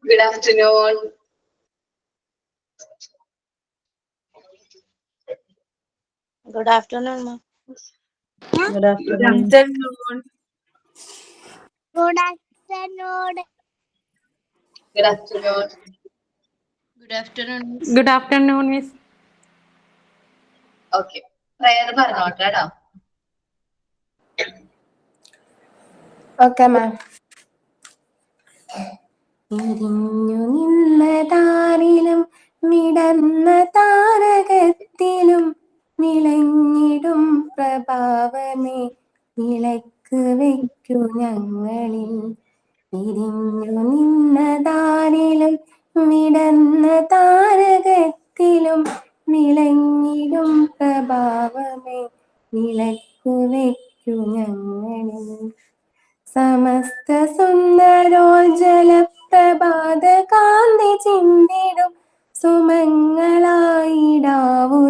Good afternoon. Good afternoon, ma'am. Good afternoon. Good afternoon. Good afternoon. Good afternoon. Good afternoon. Good afternoon, Miss. Okay. Prayer പറഞ്ഞോട്ടെടാ. Okay, ma'am. ഇരിഞ്ഞു നിന്നതാരിലും മിടന്ന താരകത്തിലും വിളങ്ങിടും പ്രഭാവമേ വിളക്ക് വയ്ക്കു ഞങ്ങളിൽ. ഇരിഞ്ഞു നിന്നതാരിലും മിടന്ന താരകത്തിലും വിളങ്ങിടും പ്രഭാവമേ വിളക്കു വയ്ക്കു ഞങ്ങളിൽ. സമസ്ത സുന്ദരോജ്വല പ്രഭാത കാന്തി ചിന്തിടും സുമങ്ങളായിടാവു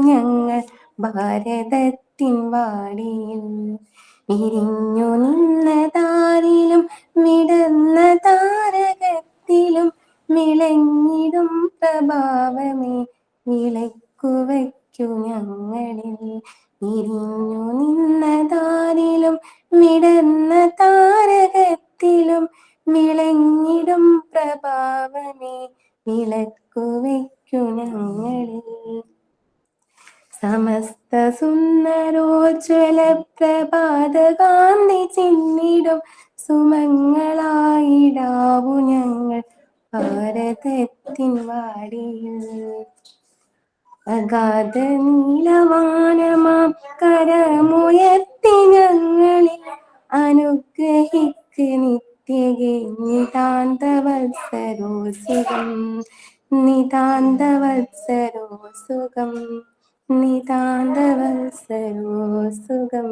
ഞങ്ങൾ ഭാരതത്തിൻ വാടിയിൽ. വിരിഞ്ഞു നിന്നതാരിലും വിടർന്ന താരകത്തിലും വിളങ്ങിടും പ്രഭാവമേ വിളക്കു വയ്ക്കു ഞങ്ങളിൽ. വിരിഞ്ഞു നിന്നതാരിലും വിടർന്ന താരകത്തിലും വിളങ്ങിടും പ്രഭാവമേ വിളക്കു വയ്ക്കു ഞങ്ങളിൽ. സമസ്ത സുന്ദരോജ്വല പ്രഭാത കാന്തി ചിന്നിടും സുമങ്ങളായിടാവു ഞങ്ങൾ ഭാരതത്തിൻ വാടിയിൽ. അഗാധ നീലവാനമാം കരമുയർത്തി ഞങ്ങളിൽ അനുഗ്രഹിക്ക് നിത്യകേ നിതാന്തവത്സരോ സുഖം. നിതാന്തവത്സരോ സുഖം. നിതാന്തവത്സരോ സുഖം.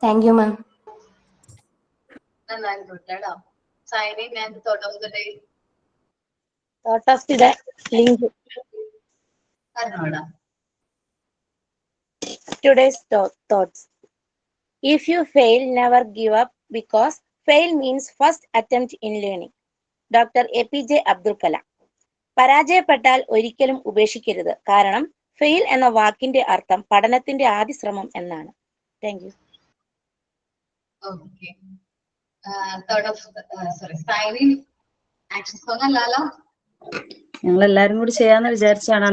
Thank you ma'am. നന്നായിട്ടുണ്ടോ? Signing and thought of the day. Thought of the day. Link. പറഞ്ഞോടാ. Today's thoughts. If you fail, never give up because fail means first attempt in learning. Dr. APJ Abdul Kalam. പരാജയപ്പെട്ടാൽ ഒരിക്കലും ഉപേക്ഷിക്കരുത്, കാരണം fail എന്ന വാക്കിന്റെ അർത്ഥം പഠനത്തിന്റെ ആദ്യ ശ്രമം എന്നാണ്. Thank you. Okay. Thought of signing action song അല്ലല്ലോ. ഞങ്ങൾ എല്ലാരും കൂടി ചെയ്യാന്ന് വിചാരിച്ചാണ്.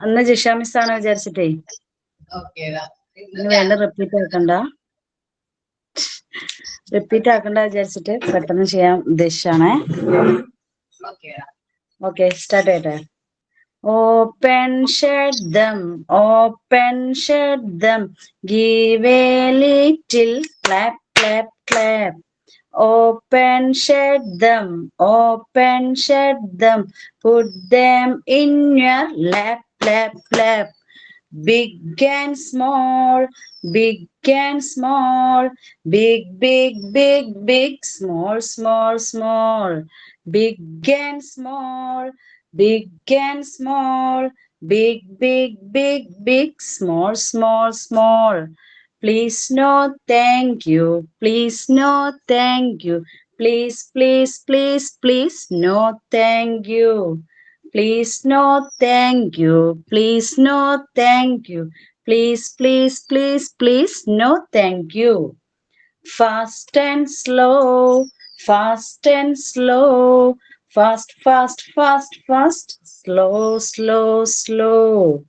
അന്ന് ജിഷ മിസ് ആണ് വിചാരിച്ചിട്ടേ. Okay. വേണ്ട റിപ്പീറ്റ് ആക്കണ്ട വിചാരിച്ചിട്ട് പെട്ടെന്ന് ചെയ്യാൻ ഉദ്ദേശിച്ചാണേ. Okay. ഓക്കെ, സ്റ്റാർട്ട് ചെയ്യട്ടെ. Open, shut them, give a little clap, clap, clap. Open, shut them, put them in your lap, lap, lap. Big and small, big and small, big, big, big, big, small, small, small. Big and small, big and small, big, big, big, big, small, small, small. Please no thank you, please no thank you, please, please, please, please, no thank you. Please no thank you, please no thank you, please, please, please, please, no thank you. Fast and slow, fast and slow, fast, fast, fast, fast, slow, slow, slow.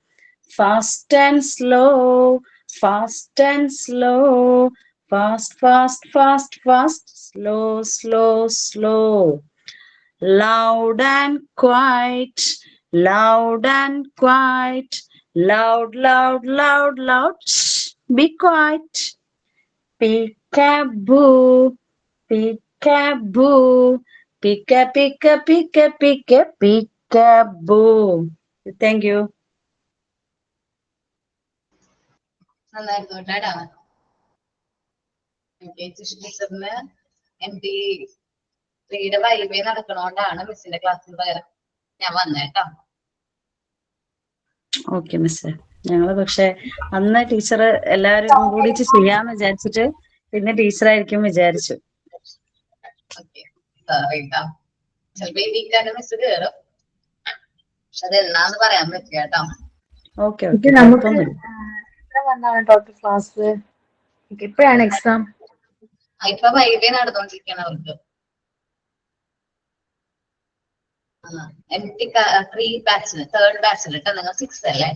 Fast and slow, fast and slow, fast, fast, fast, fast, slow, slow, slow. Loud and quiet, loud and quiet, loud, loud, loud, loud, shh, be quiet. Peek-a-boo, peek-a-boo, peek-a, peek-a, peek-a, peek-a, peek-a-boo. Thank you. നന്നായിട്ടുണ്ടോ? ടീച്ചറിന് എന്റെ read വൈബേ നടക്കണോണ്ടാണ് മിസ്സിന്റെ ക്ലാസ്സിൽ പകരം ഞാൻ വന്നേട്ടോ. Okay miss. ഞങ്ങള് പക്ഷെ അന്ന് teacher എല്ലാരും കൂടിയിട്ട് ചെയ്യാന്ന് വിചാരിച്ചിട്ട് പിന്നെ ടീച്ചറായിരിക്കും വിചാരിച്ചു. ഓക്കെ, സോറി ട്ടോ. ചിലപ്പോ ഈ വീക്കാന്റെ മിസ് കയറും, പക്ഷെ അത് എന്നാന്ന് പറയാൻ പറ്റില്ല കേട്ടോ. ഓക്കെ ഇത് ഓക്കെ, നമുക്ക് കുഴപ്പമൊന്നുമില്ല. വന്നാണ് ടോട്ടൽ ക്ലാസ്. എപ്പോഴാണ് എക്സാം? ഇപ്പൊ വൈബേ നടന്നുകൊണ്ടിരിക്കുകയാണ് അവർക്ക്. MT 3 ബാച്ചിന് 3rd ബാച്ചിന് കേട്ടോ, നിങ്ങൾ 6th അല്ലേ?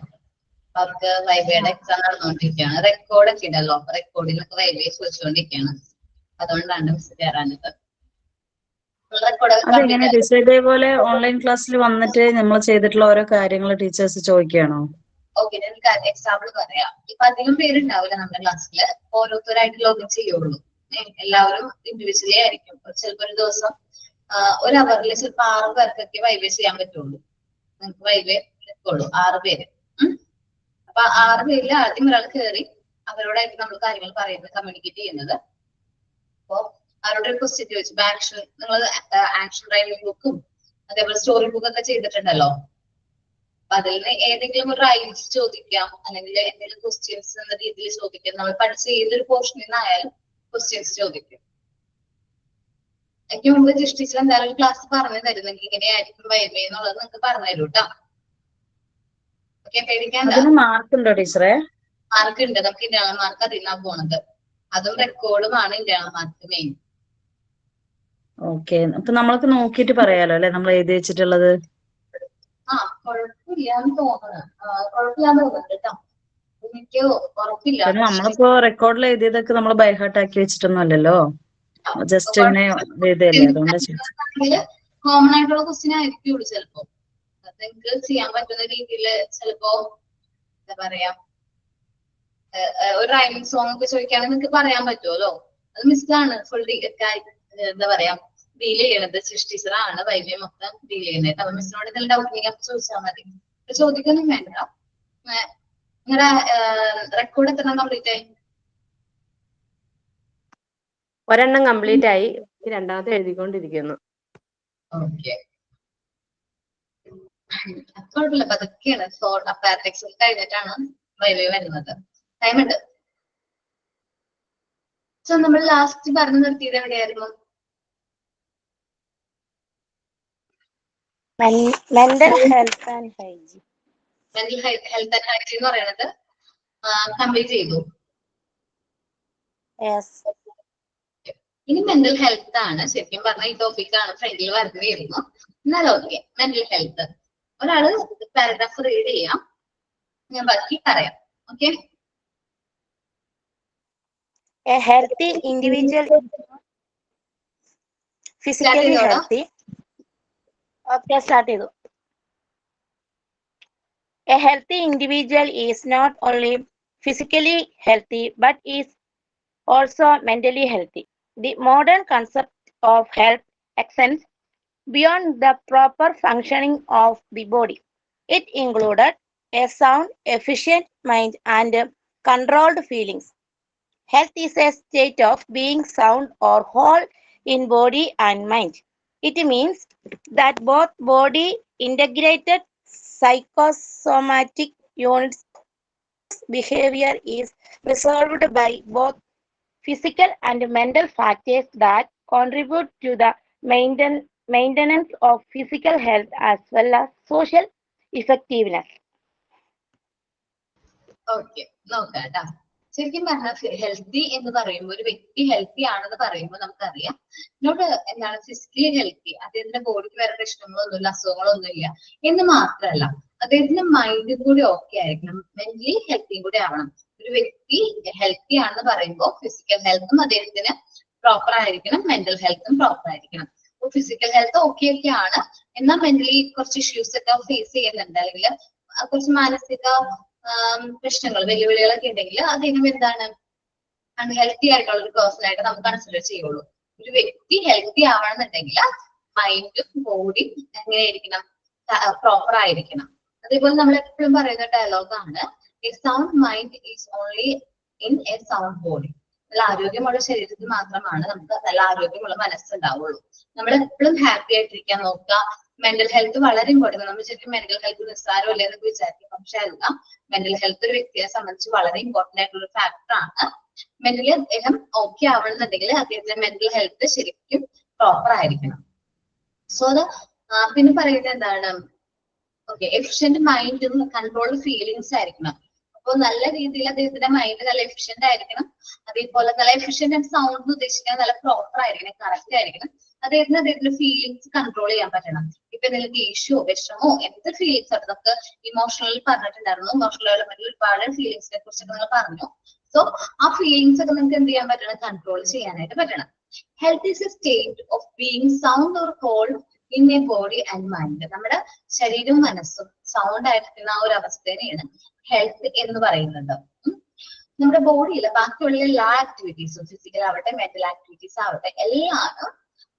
അവർക്ക് വൈബയുടെ എക്സാം നടന്നുകൊണ്ടിരിക്കുകയാണ്. റെക്കോർഡ് ഒക്കെ ഉണ്ടല്ലോ, റെക്കോർഡിലൊക്കെ വൈബയെ ചോദിച്ചുകൊണ്ടിരിക്കുകയാണ്. അതുകൊണ്ടാണ് മിസ് കയറാനത്. റെക്കോർഡ് അതെങ്ങനെ ടീച്ചർ ഇതേപോലെ ഓൺലൈൻ ക്ലാസ്സിൽ വന്നിട്ട് നമ്മൾ ചെയ്തിട്ടുള്ള ഓരോ കാര്യങ്ങൾ ടീച്ചേഴ്സ് ചോദിക്കുകയാണോ? ഓക്കെ, ഞാൻ എക്സാമ്പിൾ പറയാം. ഇപ്പൊ അധികം പേരുണ്ടാവില്ല നമ്മുടെ ക്ലാസ്സില്, ഓരോരുത്തരായിട്ട് ലോഗിൻ ചെയ്യുള്ളൂ. എല്ലാവരും ഇൻഡിവിജ്വലി ആയിരിക്കും. ചിലപ്പോ ഒരു ദിവസം ഒരു അവറിൽ ചിലപ്പോ 6 പേർക്കൊക്കെ വൈവേ ചെയ്യാൻ പറ്റുള്ളൂ. നിങ്ങൾക്ക് വൈവേ എത്തുള്ളൂ 6 പേര്. അപ്പൊ 6 പേരിൽ ആദ്യം ഒരാൾ കയറി അവരോടായിട്ട് നമ്മൾ കാര്യങ്ങൾ പറയുന്നത്, കമ്മ്യൂണിക്കേറ്റ് ചെയ്യുന്നത്. അപ്പൊ അവരോട് ഒരു ക്വസ്റ്റ്യൻ ചോദിച്ചു, ആക്ഷൻ, നിങ്ങൾ ആക്ഷൻ റൈറ്റിംഗ് ബുക്കും അതേപോലെ സ്റ്റോറി ബുക്ക് ഒക്കെ ചെയ്തിട്ടുണ്ടല്ലോ. അപ്പൊ അതിൽ നിന്ന് ഏതെങ്കിലും ഒരു റൈംസ് ചോദിക്കാം, അല്ലെങ്കിൽ എന്തെങ്കിലും ക്വസ്റ്റ്യൻസ് എന്ന രീതിയിൽ ചോദിക്കാം. നമ്മൾ പഠിച്ച ഏതൊരു പോർഷനിൽ നിന്നായാലും ക്വസ്റ്റ്യൻസ് ചോദിക്കും. എനിക്ക് മുമ്പ് ടീച്ചർ എന്തായാലും ഒരു ക്ലാസ് പറഞ്ഞു തരുന്നെങ്കിൽ ഇങ്ങനെയായിരിക്കും വൈബേ എന്നുള്ളത് നിങ്ങൾക്ക് പറഞ്ഞു തരൂ കേട്ടോ. ഓക്കെ, പേടിക്കാണ്ട. അതിന് മാർക്ക് ഉണ്ടോ ടീച്ചറെ? മാർക്ക് ഉണ്ട്, നമുക്ക് ഇന്റേണൽ മാർക്ക് അതിൽ നിന്നാണ് പോണത്. അതും റെക്കോർഡുമാണ് ഇന്റേണൽ മാർക്ക് മെയിൻ. ഓക്കെ, അപ്പൊ നമ്മൾക്ക് നോക്കിയിട്ട് പറയാലോ അല്ലെ നമ്മൾ എഴുതി വെച്ചിട്ടുള്ളത്? കുഴപ്പമില്ലാന്ന് തോന്നുന്നു, കുഴപ്പമില്ലാന്ന് തോന്നുന്നുണ്ട് കേട്ടോ. എനിക്ക് ഉറപ്പില്ല. നമ്മളിപ്പോ റെക്കോർഡിൽ എഴുതിയതൊക്കെ നമ്മൾ ബൈഹാർട്ട് ആക്കി വെച്ചിട്ടൊന്നും അല്ലല്ലോ, ജസ്റ്റ് ഇങ്ങനെ എഴുതിയല്ലേ, അതുകൊണ്ട് കോമൺ ആയിട്ടുള്ള ക്വസ്റ്റ്യൻ ആയിരിക്കുള്ളൂ ചിലപ്പോ. അത് നിങ്ങൾക്ക് ചെയ്യാൻ പറ്റുന്ന രീതിയിൽ ചിലപ്പോ എന്താ പറയാ, ഒരു റൈമിംഗ് സോങ് ഒക്കെ ചോദിക്കുകയാണെങ്കിൽ നിങ്ങൾക്ക് പറയാൻ പറ്റുമല്ലോ. അത് മിസ്സാണ് ഫുൾ എന്താ പറയാ ഡീൽ ചെയ്യണത്. ടീച്ചറാണ് വൈദ്യം മൊത്തം ഡീൽ ചെയ്യുന്നത്. അപ്പൊ മിസ്സിനോട് എന്തെങ്കിലും ഡൗട്ട് ഉണ്ടെങ്കിൽ ചോദിച്ചാൽ മതി. ചോദിക്കൊന്നും വേണ്ട. നിങ്ങളുടെ റെക്കോർഡ് എത്ര കംപ്ലീറ്റ് ആയി? ഒരെണ്ണം കംപ്ലീറ്റ് ആയി, രണ്ടാമത്തെ എഴുതിക്കൊണ്ടിരിക്കുന്നു. ഓക്കെ, കുഴപ്പമില്ല. അപ്പൊ അതൊക്കെയാണ് അപ്പാരറ്റിക്സ് കഴിഞ്ഞിട്ടാണ് വൈവേ വരുന്നത്. ടൈം ഉണ്ട്. സോ നമ്മൾ ലാസ്റ്റ് പറഞ്ഞു നിർത്തിയത് എവിടെയായിരുന്നു? Mental health and hygiene. Mental health and hygiene എന്ന് പറയുന്നത് കംപ്ലീറ്റ് ചെയ്തു. ഇനി മെന്റൽ ഹെൽത്ത് ആണ് ശരിക്കും പറഞ്ഞ ഈ ടോപ്പിക്കാണ് ഫ്രണ്ടിൽ വരുന്നതായിരുന്നു. എന്നാലും ഓക്കെ, മെന്റൽ ഹെൽത്ത് ഒരാള് പാരഗ്രാഫ് റീഡ് ചെയ്യാം, ഞാൻ ബാക്കി പറയാം. Okay. A healthy individual physically healthy. Okay, start ചെയ്തു. A healthy individual is not only physically healthy but is also mentally healthy. The modern concept of health extends beyond the proper functioning of the body. It included a sound, efficient mind and controlled feelings. Health is a state of being sound or whole in body and mind. It means that both body integrated psychosomatic units behavior is resolved by both physical and mental factors that contribute to the maintenance of physical health as well as social effectiveness. Okay, നോക്കാം. ശരിക്കും പറഞ്ഞാൽ healthy എന്ന് പറയുമ്പോൾ ഒരു വ്യക്തി healthy ആണെന്ന് പറയുമ്പോൾ നമുക്കറിയാം നോട്ട് എന്താണ് ഫിസിക്കലി ഹെൽത്തി, അദ്ദേഹത്തിന്റെ ബോഡിക്ക് വേറെ പ്രശ്നങ്ങളൊന്നുമില്ല, അസുഖങ്ങളൊന്നുമില്ല എന്ന് മാത്രമല്ല അദ്ദേഹത്തിന്റെ മൈൻഡും കൂടി ഓക്കെ ആയിരിക്കണം, മെന്റലി ഹെൽത്തിയും കൂടി ആവണം. ഒരു വ്യക്തി ഹെൽത്തി ആണെന്ന് പറയുമ്പോൾ ഫിസിക്കൽ ഹെൽത്തും അദ്ദേഹത്തിന് പ്രോപ്പർ ആയിരിക്കണം, മെന്റൽ ഹെൽത്തും പ്രോപ്പർ ആയിരിക്കണം. അപ്പൊ ഫിസിക്കൽ ഹെൽത്ത് ഓക്കെ ആണ്, എന്നാൽ മെന്റലി കുറച്ച് ഇഷ്യൂസ് ഒക്കെ ഫേസ് ചെയ്യുന്നുണ്ട്, അല്ലെങ്കിൽ കുറച്ച് മാനസിക പ്രശ്നങ്ങൾ വെല്ലുവിളികളൊക്കെ ഉണ്ടെങ്കിൽ അദ്ദേഹം എന്താണ് അൺഹെൽത്തി ആയിട്ടുള്ള ഒരു പേഴ്സൺ ആയിട്ട് നമുക്ക് കൺസിഡർ ചെയ്യുള്ളൂ. ഒരു വ്യക്തി ഹെൽത്തി ആവണമെന്നുണ്ടെങ്കിൽ മൈൻഡും ബോഡിയും എങ്ങനെയായിരിക്കണം, പ്രോപ്പർ ആയിരിക്കണം. അതേപോലെ നമ്മൾ എപ്പോഴും പറയുന്ന ഡയലോഗാണ്, a sound mind is only in a sound body. നല്ല ആരോഗ്യമുള്ള ശരീരത്തിൽ മാത്രമാണ് നമുക്ക് നല്ല ആരോഗ്യമുള്ള മനസ്സുണ്ടാവുള്ളൂ. നമ്മൾ എപ്പോഴും ഹാപ്പി ആയിട്ടിരിക്കാൻ നോക്കുക. മെന്റൽ ഹെൽത്ത് വളരെ ഇമ്പോർട്ടൻ്റ്. നമ്മൾ ശരിക്കും മെന്റൽ ഹെൽത്ത് നിസ്സാരമല്ലേ എന്നൊക്കെ വിചാരിക്കും, പക്ഷെ അല്ല. മെന്റൽ ഹെൽത്ത് ഒരു വ്യക്തിയെ സംബന്ധിച്ച് വളരെ ഇമ്പോർട്ടന്റ് ആയിട്ടുള്ള ഒരു ഫാക്ടർ ആണ്. മെന്റലി അദ്ദേഹം ഓക്കെ ആവണമെന്നുണ്ടെങ്കിൽ അദ്ദേഹത്തിന്റെ മെന്റൽ ഹെൽത്ത് ശരിക്കും പ്രോപ്പർ ആയിരിക്കണം. സോ അത് പിന്നെ പറയുന്നത് എന്താണ്, ഓക്കെ, എഫിഷ്യന്റ് മൈൻഡും കൺട്രോൾഡ് ഫീലിങ്സ് ആയിരിക്കണം. അപ്പോൾ നല്ല രീതിയിൽ അദ്ദേഹത്തിന്റെ മൈൻഡ് നല്ല എഫിഷ്യന്റ് ആയിരിക്കണം. അതേപോലെ നല്ല എഫിഷ്യന്റ് ആൻഡ് സൗണ്ട് ഉദ്ദേശിക്കുന്നത് നല്ല പ്രോപ്പർ ആയിരിക്കണം, കറക്റ്റ് ആയിരിക്കണം. അദ്ദേഹത്തിന്റെ ഫീലിങ്സ് കൺട്രോൾ ചെയ്യാൻ പറ്റണം. ഇപ്പൊ എന്തെങ്കിലും ദേഷ്യമോ വിഷമോ എന്ത് ഫീലിങ്സ് ആണ്, നമുക്ക് ഇമോഷണൽ പറഞ്ഞിട്ടുണ്ടായിരുന്നു. ഇമോഷണൽ ഡെവലപ്മെന്റിൽ ഒരുപാട് ഫീലിങ്സിനെ കുറിച്ചൊക്കെ നമ്മൾ പറഞ്ഞു. സോ ആ ഫീലിങ്സ് ഒക്കെ നമുക്ക് എന്ത് ചെയ്യാൻ പറ്റണം, കൺട്രോൾ ചെയ്യാനായിട്ട് പറ്റണം. Health is a state of being sound or whole in a body and mind. നമ്മുടെ ശരീരവും മനസ്സും സൗണ്ട് ആയിരിക്കുന്ന ആ ഒരു അവസ്ഥയാണ് ഹെൽത്ത് എന്ന് പറയുന്നത്. നമ്മുടെ ബോഡിയിൽ ബാക്കിയുള്ള എല്ലാ ആക്ടിവിറ്റീസും, ഫിസിക്കൽ ആവട്ടെ മെന്റൽ ആക്ടിവിറ്റീസ് ആവട്ടെ, എല്ലാം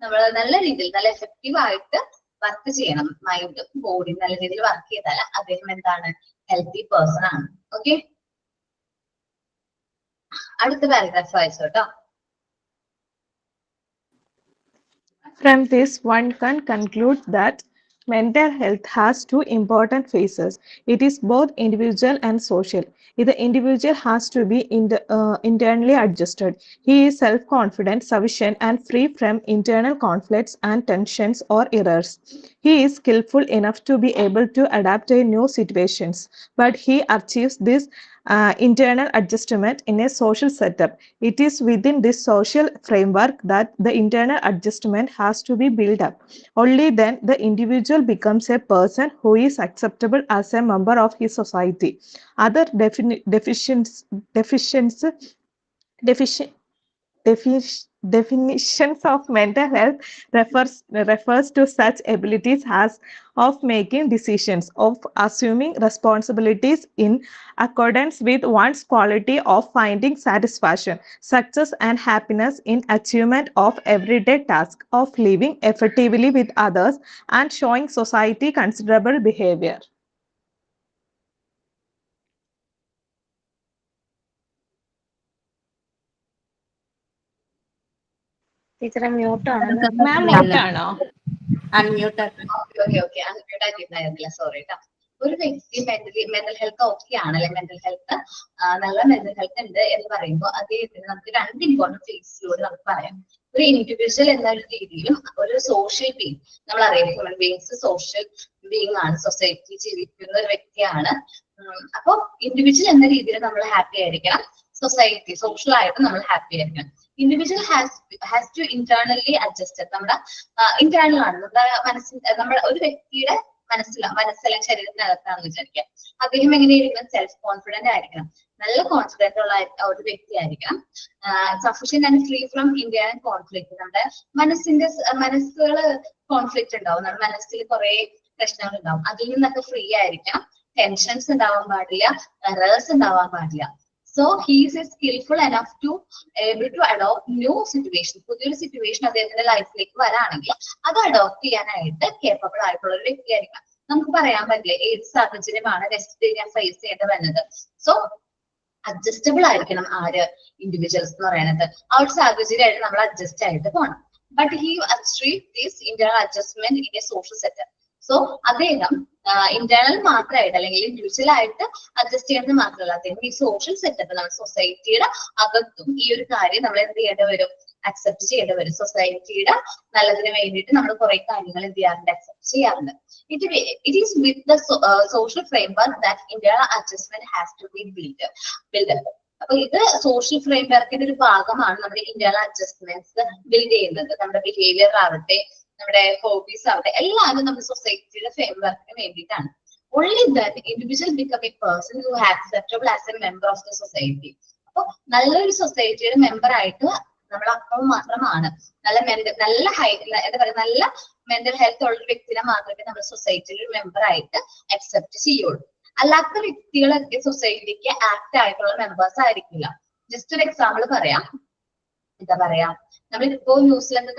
നമ്മൾ നല്ല രീതിയിൽ നല്ല എഫക്റ്റീവ് ആയിട്ട് വർക്ക് ചെയ്യണം. മൈൻഡും ബോഡിയും നല്ല രീതിയിൽ വർക്ക് ചെയ്താൽ അദ്ദേഹം എന്താണ്, ഹെൽത്തി പേഴ്സൺ ആണ്. ഓക്കെ, അടുത്ത പാരഗ്രാഫ് വായിച്ചു കേട്ടോ. From this, one can conclude that mental health has two important phases. It is both individual and social. The individual has to be internally adjusted. He is self-confident, sufficient, and free from internal conflicts and tensions or errors. He is skillful enough to be able to adapt to new situations, but he achieves this internal adjustment in a social setup. It is within this social framework that the internal adjustment has to be built up. Only then the individual becomes a person who is acceptable as a member of his society. Other definitions of mental health refers to such abilities as of making decisions, of assuming responsibilities in accordance with one's quality, of finding satisfaction, success and happiness in achievement of everyday tasks, of living effectively with others and showing society considerable behavior. ടീച്ചറെ mute ആണ്. മാം മ്യൂട്ടാണോ? Unmute okay unmute ആക്കിയിട്ടുണ്ടായിരുന്നില്ല, sorry കേട്ടോ. ഒരു വ്യക്തി mental health okay ആണ്, അല്ലെങ്കിൽ mental health നല്ല mental health ഉണ്ട് എന്ന് പറയുമ്പോൾ അദ്ദേഹത്തിന് നമുക്ക് രണ്ട് ഇമ്പോർട്ടന്റ് ഫേസിലൂടെ നമുക്ക് പറയാം. ഒരു ഇൻഡിവിജ്വൽ എന്ന ഒരു രീതിയിലും ഒരു സോഷ്യൽ ബീങ്. നമ്മളറിയാം ഹ്യൂമൻ ബീങ്സ് സോഷ്യൽ ബീങ് ആണ്, സൊസൈറ്റി ജീവിക്കുന്ന ഒരു വ്യക്തിയാണ്. അപ്പൊ ഇൻഡിവിജ്വൽ എന്ന രീതിയിൽ നമ്മൾ ഹാപ്പി ആയിരിക്കണം, സൊസൈറ്റി സോഷ്യൽ ആയിട്ട് നമ്മൾ ഹാപ്പി ആയിരിക്കണം. Individual has to internally adjusted. നമ്മുടെ ഇന്റേണൽ ആണ്, നമ്മുടെ നമ്മുടെ ഒരു വ്യക്തിയുടെ മനസ്സിലെ ശരീരത്തിനകത്താണെന്ന് വിചാരിക്കാം. അദ്ദേഹം എങ്ങനെയായിരിക്കണം, സെൽഫ് കോൺഫിഡന്റ് ആയിരിക്കണം, നല്ല കോൺഫിഡന്റ് ഉള്ള ഒരു വ്യക്തി ആയിരിക്കണം. Sufficient and free from internal conflict. നമ്മുടെ മനസ്സുകള് കോൺഫ്ലിക്ട് ഉണ്ടാവും, നമ്മുടെ മനസ്സിൽ കുറെ പ്രശ്നങ്ങൾ ഉണ്ടാവും, അതിൽ നിന്നൊക്കെ ഫ്രീ ആയിരിക്കണം. ടെൻഷൻസ് ഉണ്ടാവാൻ പാടില്ല, എറേഴ്സ് ഉണ്ടാവാൻ പാടില്ല. So he is skillful enough to able to adopt new situation. പുതിയൊരു സിറ്റുവേഷൻ അദ്ദേഹത്തിന്റെ ലൈഫിലേക്ക് വരാണെങ്കിൽ അത് അഡോപ്റ്റ് ചെയ്യാനായിട്ട് കേപ്പബിൾ ആയിട്ടുള്ള ഒരു വ്യക്തിയായിരിക്കാം. നമുക്ക് പറയാൻ പറ്റില്ല ഏത് സാഹചര്യമാണ് നെക്സ്റ്റ് ഞാൻ ഫേസ് ചെയ്യേണ്ടി വരുന്നത്. സോ അഡ്ജസ്റ്റബിൾ ആയിരിക്കണം ആര്, ഇൻഡിവിജ്വൽസ് എന്ന് പറയുന്നത്. ആ ഒരു സാഹചര്യമായിട്ട് നമ്മൾ അഡ്ജസ്റ്റ് ആയിട്ട് പോകണം. But he achieve this internal adjustment in A social setup. So അദ്ദേഹം ഇന്റേണൽ മാത്രമായിട്ട് അല്ലെങ്കിൽ ഇൻഡിവിജ്വൽ ആയിട്ട് അഡ്ജസ്റ്റ് ചെയ്യുന്നത് മാത്രമല്ല, അദ്ദേഹം ഈ സോഷ്യൽ സെറ്റപ്പ് നമ്മുടെ സൊസൈറ്റിയുടെ അകത്തും ഈ ഒരു കാര്യം നമ്മൾ എന്ത് ചെയ്യേണ്ടി വരും, അക്സെപ്റ്റ് ചെയ്യേണ്ടി വരും. സൊസൈറ്റിയുടെ നല്ലതിന് വേണ്ടിയിട്ട് നമ്മൾ കുറെ കാര്യങ്ങൾ എന്ത് ചെയ്യാറുണ്ട്, അക്സെപ്റ്റ് ചെയ്യാറുണ്ട്. It is with the social framework that internal adjustment has to be built up. അപ്പൊ ഇത് സോഷ്യൽ ഫ്രെയിംവർക്കിന്റെ ഒരു ഭാഗമാണ് നമ്മുടെ ഇന്റേണൽ അഡ്ജസ്റ്റ്മെന്റ്സ് ബിൽഡ് ചെയ്യുന്നത്. നമ്മുടെ ബിഹേവിയർ ആവട്ടെ, നമ്മുടെ ഹോബീസ് ആവട്ടെ, എല്ലാവരും നമ്മുടെ സൊസൈറ്റിയുടെ ഫ്രെയിംവർക്കിന് വേണ്ടിയിട്ടാണ്. Only then individual become a person who is acceptable as a member of the society. അപ്പൊ നല്ലൊരു സൊസൈറ്റിയുടെ മെമ്പർ ആയിട്ട് നമ്മൾ അപ്പോൾ മാത്രമാണ് നല്ല എന്താ പറയുക, നല്ല മെന്റൽ ഹെൽത്ത് ഉള്ള ഒരു വ്യക്തിനെ മാത്രമേ നമ്മൾ സൊസൈറ്റിയിൽ മെമ്പർ ആയിട്ട് അക്സെപ്റ്റ് ചെയ്യുള്ളൂ. അല്ലാത്ത വ്യക്തികളൊക്കെ സൊസൈറ്റിക്ക് ആക്ട് ആയിട്ടുള്ള മെമ്പേഴ്സ് ആയിരിക്കില്ല. ജസ്റ്റ് ഒരു എക്സാമ്പിൾ പറയാം. എന്താ പറയാ, നമ്മളിപ്പോ ന്യൂസിലൊക്കെ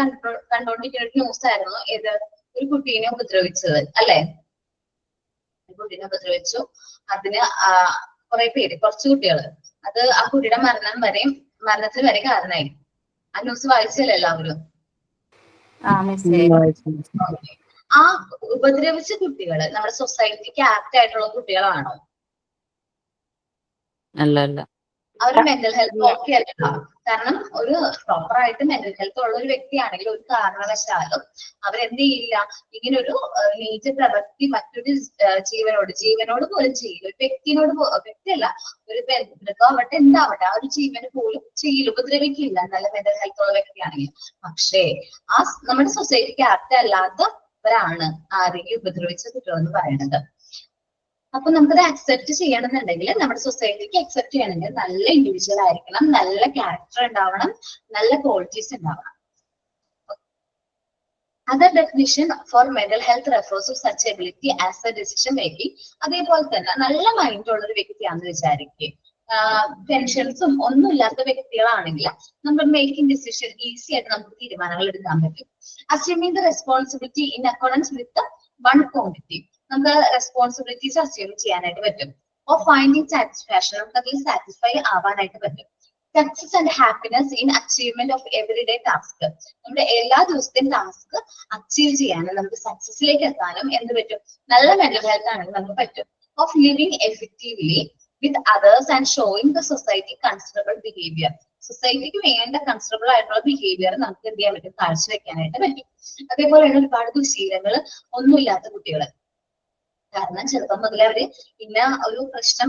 കണ്ടോണ്ടിരിക്കുന്ന ഒരു ന്യൂസ് ആയിരുന്നു, ഏത് ഒരു കുട്ടീനെ ഉപദ്രവിച്ചത് അല്ലെ. ഒരു കുട്ടീനെ ഉപദ്രവിച്ചു, അതിന് കുറെ പേര്, കുറച്ച് കുട്ടികള്, അത് ആ കുട്ടിയുടെ മരണത്തിന് വരെ കാരണമായി. ആ ന്യൂസ് വായിച്ചല്ലേ എല്ലാവരും? ആ ഉപദ്രവിച്ച കുട്ടികള് നമ്മുടെ സൊസൈറ്റിക്ക് ആക്ട് ആയിട്ടുള്ള കുട്ടികളാണോ? അല്ല. അവരുടെ മെന്റൽ ഹെൽത്ത് ഓക്കെ അല്ല. കാരണം ഒരു പ്രോപ്പർ ആയിട്ട് മെന്റൽ ഹെൽത്ത് ഉള്ള ഒരു വ്യക്തിയാണെങ്കിൽ ഒരു കാരണവശാലും അവരെന്ത് ചെയ്യില്ല, ഇങ്ങനെ ഒരു നീച പ്രവൃത്തി മറ്റൊരു ജീവനോട് പോലും ചെയ്യില്ല. ഒരു വ്യക്തിയല്ല, ഒരു മൃഗം ആവട്ടെ എന്താവട്ടെ, ആ ഒരു ജീവന് പോലും ചെയ്യില്ല, ഉപദ്രവിക്കില്ല നല്ല മെന്റൽ ഹെൽത്ത് ഉള്ള വ്യക്തിയാണെങ്കിൽ. പക്ഷേ ആ നമ്മുടെ സൊസൈറ്റിക്ക് ആപ്റ്റ് അല്ലാത്തവരാണ് ആരെങ്കിലും ഉപദ്രവിച്ച കുട്ടികൾ എന്ന് പറയുന്നത്. അപ്പൊ നമുക്കത് അക്സെപ്റ്റ് ചെയ്യണമെന്നുണ്ടെങ്കിൽ, നമ്മുടെ സൊസൈറ്റിക്ക് അക്സെപ്റ്റ് ചെയ്യണമെങ്കിൽ നല്ല ഇൻഡിവിജ്വൽ ആയിരിക്കണം, നല്ല ക്യാരക്ടർ ഉണ്ടാവണം, നല്ല ക്വാളിറ്റീസ് ഉണ്ടാവണം. Other definition for mental health refers to such ability as a decision making. അതേപോലെ തന്നെ നല്ല മൈൻഡ് ഉള്ള ഒരു വ്യക്തിയാണെന്ന് വിചാരിക്കുക. ടെൻഷൻസും ഒന്നും ഇല്ലാത്ത വ്യക്തികളാണെങ്കിൽ നമ്മൾ മേക്കിംഗ് ഡിസിഷൻ ഈസി ആയിട്ട് നമുക്ക് തീരുമാനങ്ങൾ എടുക്കാൻ പറ്റും. Assuming the responsibility in accordance with one quantity, നമുക്ക് റെസ്പോൺസിബിലിറ്റീസ് അസ്യൂം ചെയ്യാനായിട്ട് പറ്റും. ഓർ ഫൈൻഡിങ് സാറ്റിസ്ഫാക്ഷൻ, നമുക്ക് അതിൽ സാറ്റിസ്ഫൈ ആവാനായിട്ട് പറ്റും. Success and happiness in achievement of everyday task, നമ്മുടെ എല്ലാ ദിവസത്തെയും ടാസ്ക് അച്ചീവ് ചെയ്യാനും നമുക്ക് സക്സസിലേക്ക് എത്താനും എന്ത് പറ്റും, നല്ല മെന്റൽ ഹെൽത്ത് ആണെങ്കിൽ നമുക്ക് പറ്റും. Of living effectively with others and showing the society considerable behaviour, സൊസൈറ്റിക്ക് വേണ്ട കൺസിഡറബിൾ ആയിട്ടുള്ള ബിഹേവിയർ നമുക്ക് എന്ത് ചെയ്യാൻ പറ്റും, കാഴ്ചവെക്കാനായിട്ട് പറ്റും. അതേപോലെയാണ് ഒരുപാട് ദുശീലങ്ങൾ ഒന്നുമില്ലാത്ത കുട്ടികൾ. കാരണം ചെറുപ്പം മുതലേ അവര് ഇന്ന ഒരു പ്രശ്നം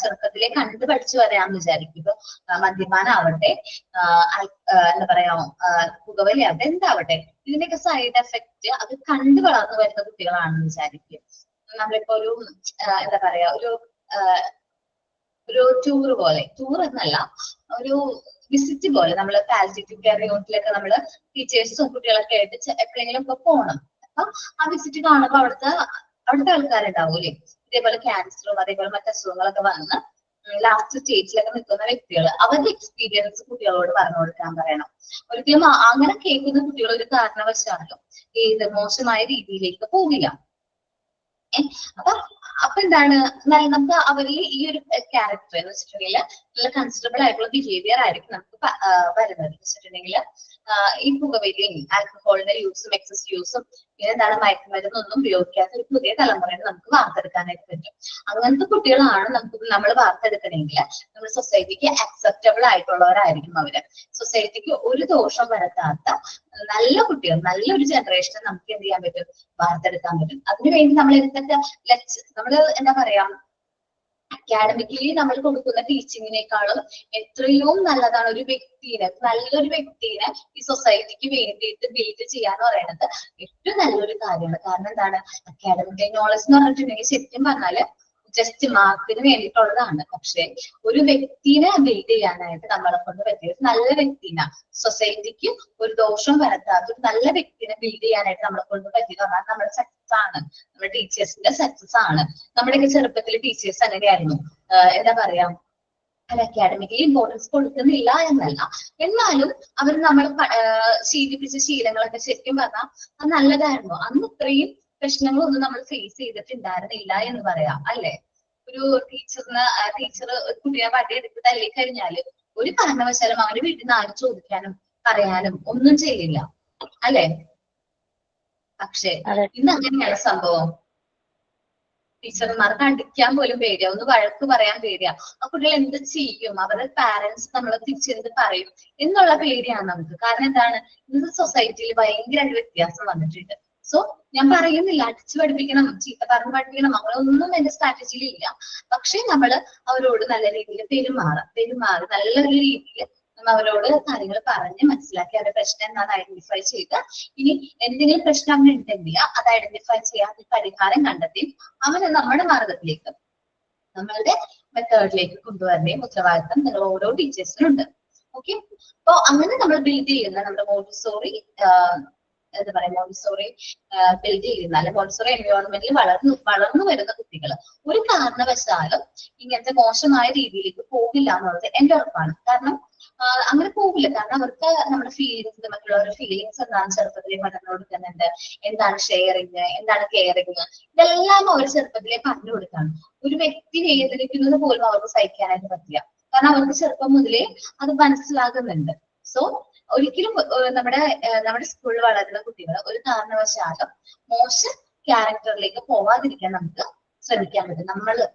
ചെറുപ്പത്തിലെ കണ്ടു പഠിച്ചു വരാമെന്ന് വിചാരിക്കും. ഇപ്പൊ മദ്യപാനാവട്ടെ, എന്താ പറയാ, പുകവലിയാവട്ടെ, എന്താവട്ടെ, ഇതിന്റെയൊക്കെ സൈഡ് എഫക്റ്റ് അത് കണ്ടു വളർന്നു വരുന്ന കുട്ടികളാണെന്ന് വിചാരിക്കും. നമ്മളിപ്പോ ഒരു എന്താ പറയാ, ഒരു ടൂർ എന്നല്ല, ഒരു വിസിറ്റ് പോലെ നമ്മള് പാലിയേറ്റീവ് കെയർ യൂണിറ്റിലൊക്കെ നമ്മള് ടീച്ചേഴ്സും കുട്ടികളൊക്കെ ആയിട്ട് എപ്പോഴെങ്കിലും ഒക്കെ പോകണം. അപ്പൊ ആ വിസിറ്റ് കാണുമ്പോ അവിടുത്തെ ആൾക്കാരുണ്ടാവൂലേ, ഇതേപോലെ ക്യാൻസറും അതേപോലെ മറ്റു അസുഖങ്ങളൊക്കെ വന്ന് ലാസ്റ്റ് സ്റ്റേജിലൊക്കെ നിൽക്കുന്ന വ്യക്തികൾ, അവരുടെ എക്സ്പീരിയൻസ് കുട്ടികളോട് പറഞ്ഞു കൊടുക്കാൻ പറയണം. ഒരിക്കലും അങ്ങനെ കേൾക്കുന്ന കുട്ടികൾ ഒരു കാരണവശാലും ഏത് മോശമായ രീതിയിലേക്ക് പോകില്ല. അപ്പൊ എന്താണ്, നമുക്ക് അവരിൽ ഈ ഒരു ക്യാരക്ടർ എന്ന് വെച്ചിട്ടുണ്ടെങ്കിൽ നല്ല കൺസിഡറബിൾ ആയിട്ടുള്ള ബിഹേവിയർ ആയിരിക്കും നമുക്ക് വരുന്നത്. എന്ന് വെച്ചിട്ടുണ്ടെങ്കിൽ ഈ പുകവലിയും ആൽക്കഹോളിന്റെ യൂസും എക്സസ് യൂസും പിന്നെ എന്താണ് മയക്കുമരുന്നൊന്നും ഉപയോഗിക്കാത്ത ഒരു പുതിയ തലമുറയെ നമുക്ക് വാർത്തെടുക്കാനായിട്ട് പറ്റും. അങ്ങനത്തെ കുട്ടികളാണ് നമ്മൾ വാർത്തെടുക്കണമെങ്കിൽ നമ്മുടെ സൊസൈറ്റിക്ക് അക്സെപ്റ്റബിൾ ആയിട്ടുള്ളവരായിരിക്കും അവര്. സൊസൈറ്റിക്ക് ഒരു ദോഷം വരുത്താത്ത നല്ല കുട്ടികൾ, നല്ലൊരു ജനറേഷനെ നമുക്ക് എന്ത് ചെയ്യാൻ പറ്റും, വാർത്തെടുക്കാൻ പറ്റും. അതിനുവേണ്ടി നമ്മൾ എന്തൊക്കെ നമ്മള് എന്താ പറയാ, അക്കാഡമിക്കലി നമ്മൾ കൊടുക്കുന്ന ടീച്ചിങ്ങിനേക്കാളും എത്രയോ നല്ലതാണ് നല്ലൊരു വ്യക്തിനെ ഈ സൊസൈറ്റിക്ക് വേണ്ടിയിട്ട് ബിൽഡ് ചെയ്യാന്ന് പറയുന്നത് ഏറ്റവും നല്ലൊരു കാര്യമാണ്. കാരണം എന്താണ്, അക്കാഡമിക് നോളജ് എന്ന് പറഞ്ഞിട്ടുണ്ടെങ്കിൽ ശരിക്കും പറഞ്ഞാല് ജസ്റ്റ് മാർക്കിന് വേണ്ടിയിട്ടുള്ളതാണ്. പക്ഷെ ഒരു വ്യക്തിനെ ബിൽഡ് ചെയ്യാനായിട്ട് നമ്മളെ കൊണ്ട് പറ്റിയത് നല്ല വ്യക്തിനെ, സൊസൈറ്റിക്ക് ഒരു ദോഷം വരുത്താത്ത ഒരു നല്ല വ്യക്തിനെ ബിൽഡ് ചെയ്യാനായിട്ട് നമ്മളെ കൊണ്ട് പറ്റിയത് നമ്മുടെ സക്സസ് ആണ്, നമ്മുടെ ടീച്ചേഴ്സിന്റെ സക്സസ് ആണ്. നമ്മുടെയൊക്കെ ചെറുപ്പത്തിൽ ടീച്ചേഴ്സ് അങ്ങനെയായിരുന്നു, എന്താ പറയാ, അക്കാഡമിക്കലി ഇമ്പോർട്ടൻസ് കൊടുക്കുന്നില്ല എന്നല്ല, എന്നാലും അവർ നമ്മൾ ശീലിപ്പിച്ച ശീലങ്ങളൊക്കെ ശരിക്കും പറഞ്ഞാൽ അത് നല്ലതായിരുന്നു. അന്ന് ഇത്രയും പ്രശ്നങ്ങളൊന്നും നമ്മൾ ഫേസ് ചെയ്തിട്ടുണ്ടായിരുന്നില്ല എന്ന് പറയാം, അല്ലെ? ഒരു ടീച്ചർ കുട്ടിയെ വടിയെടുത്ത് തല്ലിക്കഴിഞ്ഞാല് ഒരു കാരണവശാലും അവന്റെ വീട്ടിൽ നിന്ന് ആരും ചോദിക്കാനും പറയാനും ഒന്നും ചെയ്യില്ല, അല്ലെ? പക്ഷെ ഇന്ന് അങ്ങനെയാണ് സംഭവം. ടീച്ചർമാർക്ക് അടിക്കാൻ പോലും പേടിയാ, ഒന്ന് വഴക്ക് പറയാൻ പേടിയാ. ആ കുട്ടികൾ എന്ത് ചെയ്യും, അവരുടെ പാരന്റ്സ് നമ്മളെ തിരിച്ചെന്ത് പറയും എന്നുള്ള പേടിയാണ് നമുക്ക്. കാരണം എന്താണ്, ഇന്നത്തെ സൊസൈറ്റിയിൽ ഭയങ്കരമായിട്ട് വ്യത്യാസം വന്നിട്ടുണ്ട്. സോ ഞാൻ പറയുന്നില്ല അടിച്ചു പഠിപ്പിക്കണം, ചീത്ത പറഞ്ഞ് പഠിപ്പിക്കണം, അങ്ങനെയൊന്നും എന്റെ സ്ട്രാറ്റജിയിൽ ഇല്ല. പക്ഷെ നമ്മള് അവരോട് നല്ല രീതിയിൽ പെരുമാറി നല്ലൊരു രീതിയിൽ നമ്മൾ അവരോട് കാര്യങ്ങൾ പറഞ്ഞ് മനസ്സിലാക്കി അവരുടെ പ്രശ്നം എന്താണെന്ന് ഐഡന്റിഫൈ ചെയ്ത്, ഇനി എന്തെങ്കിലും പ്രശ്നം അങ്ങനെ ഉണ്ടെങ്കിൽ അത് ഐഡന്റിഫൈ ചെയ്യാൻ പരിഹാരം കണ്ടെത്തി അവന് നമ്മുടെ മാർഗത്തിലേക്ക്, നമ്മളുടെ മെത്തേഡിലേക്ക് കൊണ്ടുവരുന്നേയും ഉത്തരവാദിത്തം നിങ്ങൾ ഓരോ ടീച്ചേഴ്സിനുണ്ട്. ഓക്കെ, അപ്പൊ അങ്ങനെ നമ്മൾ ബിൽഡ് ചെയ്യുന്ന നമ്മുടെ മോണ്ടിസോറി എന്താ പറയാ, മോണ്ടിസോറി ബിൽഡ് ചെയ്യുന്ന അല്ലെ മോണ്ടിസോറി എൻവയോൺമെന്റിൽ വളർന്നു വരുന്ന കുട്ടികൾ ഒരു കാരണവശാലും ഇങ്ങനത്തെ മോശമായ രീതിയിലേക്ക് പോകില്ല എന്നുള്ളത് എന്റെ ഉറപ്പാണ്. കാരണം അങ്ങനെ പോകില്ല, കാരണം അവർക്ക് നമ്മുടെ ഫീലിങ്സ്, മറ്റുള്ളവരുടെ ഫീലിങ്സ് എന്താണ് ചെറുപ്പത്തിലേ പറഞ്ഞു കൊടുക്കുന്നുണ്ട്. എന്താണ് ഷെയറിങ്, എന്താണ് കെയറിങ്, ഇതെല്ലാം അവർ ചെറുപ്പത്തിലേ പറഞ്ഞു കൊടുക്കാണ്. ഒരു വ്യക്തി വേദനിക്കുന്നത് പോലും അവർക്ക് സഹിക്കാനായിട്ട് പറ്റില്ല, കാരണം അവർക്ക് ചെറുപ്പം മുതലേ അത് മനസ്സിലാകുന്നുണ്ട്. സോ ഒരിക്കലും നമ്മുടെ സ്കൂളിൽ വളരുന്ന കുട്ടികൾ ഒരു കാരണവശാലും മോശം ക്യാരക്ടറിലേക്ക് പോവാതിരിക്കാൻ നമുക്ക് ശ്രമിക്കാൻ പറ്റും.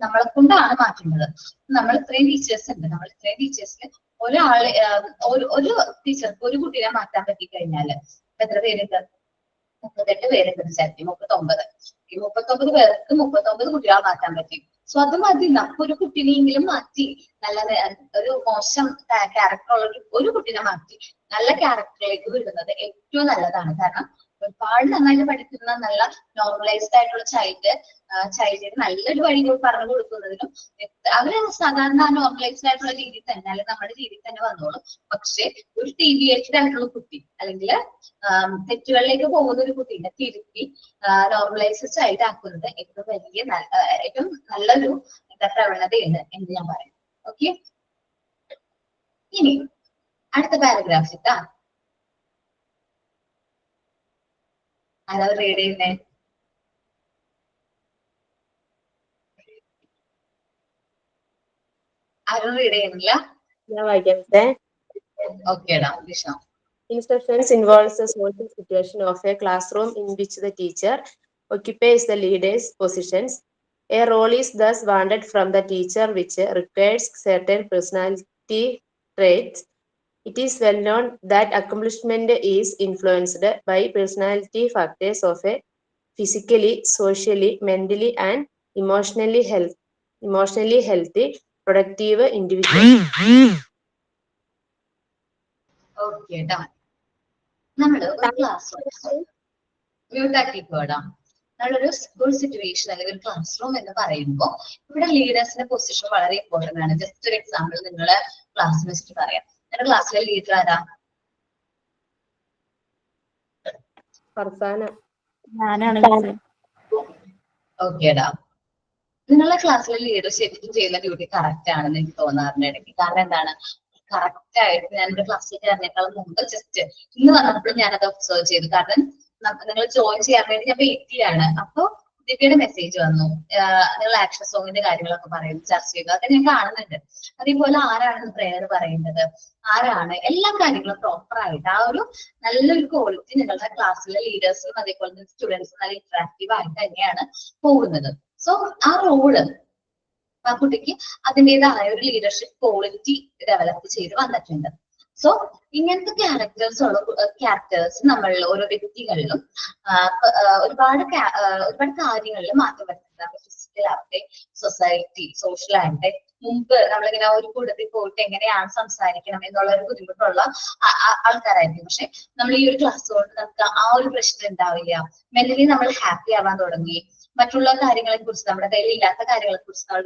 നമ്മളെ കൊണ്ടാണ് മാറ്റുന്നത്. നമ്മൾ ഇത്രയും ടീച്ചേഴ്സ് ഉണ്ട്, നമ്മൾ ഇത്രയും ടീച്ചേഴ്സിൽ ഒരാളെ ഒരു ടീച്ചർക്ക് ഒരു കുട്ടീനെ മാറ്റാൻ പറ്റിക്കഴിഞ്ഞാല് എത്ര പേരുണ്ട്? 38 പേരുണ്ട് വിചാരിക്കും, 39. ഈ 39 പേർക്ക് 39 കുട്ടികളെ മാറ്റാൻ പറ്റും. സോ അത് മതി. നമുക്കൊരു കുട്ടീനെയെങ്കിലും മാറ്റി ഒരു മോശം ക്യാരക്ടർ ഉള്ള ഒരു കുട്ടീനെ മാറ്റി നല്ല ക്യാരക്ടറിലേക്ക് വിടുന്നത് ഏറ്റവും നല്ലതാണ്. കാരണം ഒരുപാട് നന്നായിട്ട് പഠിക്കുന്ന നല്ല നോർമലൈസ്ഡ് ആയിട്ടുള്ള ചൈൽഡിന് നല്ലൊരു വഴി പറഞ്ഞു കൊടുക്കുന്നതിനും അവര് സാധാരണ നോർമലൈസ്ഡ് ആയിട്ടുള്ള രീതിയിൽ തന്നെ അല്ലെങ്കിൽ നമ്മുടെ രീതിയിൽ തന്നെ വന്നോളും. പക്ഷെ ഒരു ഡീവിയേറ്റഡ് ആയിട്ടുള്ള കുട്ടി അല്ലെങ്കിൽ തെറ്റുകളിലേക്ക് പോകുന്ന ഒരു കുട്ടീനെ തിരുത്തി നോർമലൈസ്ഡ് ചൈൽഡ് ആക്കുന്നത് ഏറ്റവും നല്ലൊരു പ്രവണതയാണ് എന്ന് ഞാൻ പറയും. ഓക്കെ, ഇനി അടുത്ത പാരഗ്രാഫ് ഇട്ടാ ആരാ റീഡ് ചെയ്യുന്നേ? ആരും റീഡ് ചെയ്യുന്നില്ല? ഞാൻ വായിക്കാം. ഓക്കേടാ, വിഷം. Instructions involves a social situation of a classroom in which the teacher occupies the leader's positions. A role is thus wanted from the teacher which requires certain personality traits. It is well known that accomplishment is influenced by personality factors of a physically, socially, mentally, and emotionally healthy, productive individual. Okay, നമ്മള് ഒരു class മ്യൂട്ടാക്കിക്കോടാ. നമ്മളൊരു school situation അല്ലെങ്കിൽ ഒരു class room എന്ന് പറയുമ്പോൾ ഇവിടെ ലീഡേഴ്സിന്റെ position വളരെ important ആണ്. ജസ്റ്റ് ഒരു എക്സാമ്പിൾ നിങ്ങളെ ക്ലാസ്സിൽ വെച്ചിട്ട് പറയാം. നിങ്ങളുടെ ക്ലാസ്സിലെ ലീഡർ ആരാ? ഓക്കേടാ, നിങ്ങളുടെ ക്ലാസ്സിലെ ലീഡർ ശരിക്കും ചെയ്യുന്ന ഡ്യൂട്ടി കറക്റ്റ് ആണെന്ന് എനിക്ക് തോന്നാറുണ്ട് ഇടയ്ക്ക്. കാരണം എന്താണ്, കറക്റ്റ് ആയിട്ട് ഞാൻ എന്റെ ക്ലാസ്സിൽ കയറിനേക്കാളും മുമ്പ് ജസ്റ്റ് ഇന്ന് വന്നപ്പോഴും ഞാനത് ഒബ്സർവ് ചെയ്തു. കാരണം നിങ്ങൾ ജോയിൻ ചെയ്യാൻ വേണ്ടി ഞാൻ വെയിറ്റ് ചെയ്യാണ്. അപ്പൊ ദിവ്യയുടെ മെസ്സേജ് വന്നു, നിങ്ങൾ ആക്ഷൻ സോങ്ങിന്റെ കാര്യങ്ങളൊക്കെ പറയുന്നു, ചർച്ച ചെയ്തു. അതൊക്കെ ഞാൻ കാണുന്നുണ്ട്. അതേപോലെ ആരാണ് പ്രേയർ പറയുന്നത്, ആരാണ് എല്ലാ കാര്യങ്ങളും പ്രോപ്പർ ആയിട്ട് ആ ഒരു നല്ലൊരു ക്വാളിറ്റി നിങ്ങളുടെ ക്ലാസ്സിലെ ലീഡേഴ്സും അതേപോലെ തന്നെ സ്റ്റുഡൻസും നല്ല ഇന്ററാക്റ്റീവ് ആയിട്ട് തന്നെയാണ് പോകുന്നത്. സോ ആ റോള് ആ കുട്ടിക്ക് അതിൻ്റെതായ ഒരു ലീഡർഷിപ്പ് ക്വാളിറ്റി ഡെവലപ്പ് ചെയ്ത് വന്നിട്ടുണ്ട്. സോ ഇങ്ങനത്തെ ക്യാരക്ടേഴ്സ് നമ്മളിൽ ഓരോ വ്യക്തികളിലും ഒരുപാട് കാര്യങ്ങളിൽ മാറ്റം വരുത്തുന്നത്. ഫിസിക്കൽ ആവട്ടെ, സൊസൈറ്റി, സോഷ്യൽ ആവട്ടെ. മുമ്പ് നമ്മളിങ്ങനെ ഒരു കൂട്ടത്തിൽ പോയിട്ട് എങ്ങനെയാണ് സംസാരിക്കണം എന്നുള്ള ഒരു ബുദ്ധിമുട്ടുള്ള ആൾക്കാരായിരിക്കും. പക്ഷെ നമ്മൾ ഈ ഒരു ക്ലാസ് കൊണ്ട് നമുക്ക് ആ ഒരു പ്രശ്നം ഉണ്ടാവില്ല. മെന്റലി നമ്മൾ ഹാപ്പി ആവാൻ തുടങ്ങി. മറ്റുള്ള കാര്യങ്ങളെ കുറിച്ച്, നമ്മുടെ കയ്യിൽ ഇല്ലാത്ത കാര്യങ്ങളെ കുറിച്ച് നമ്മൾ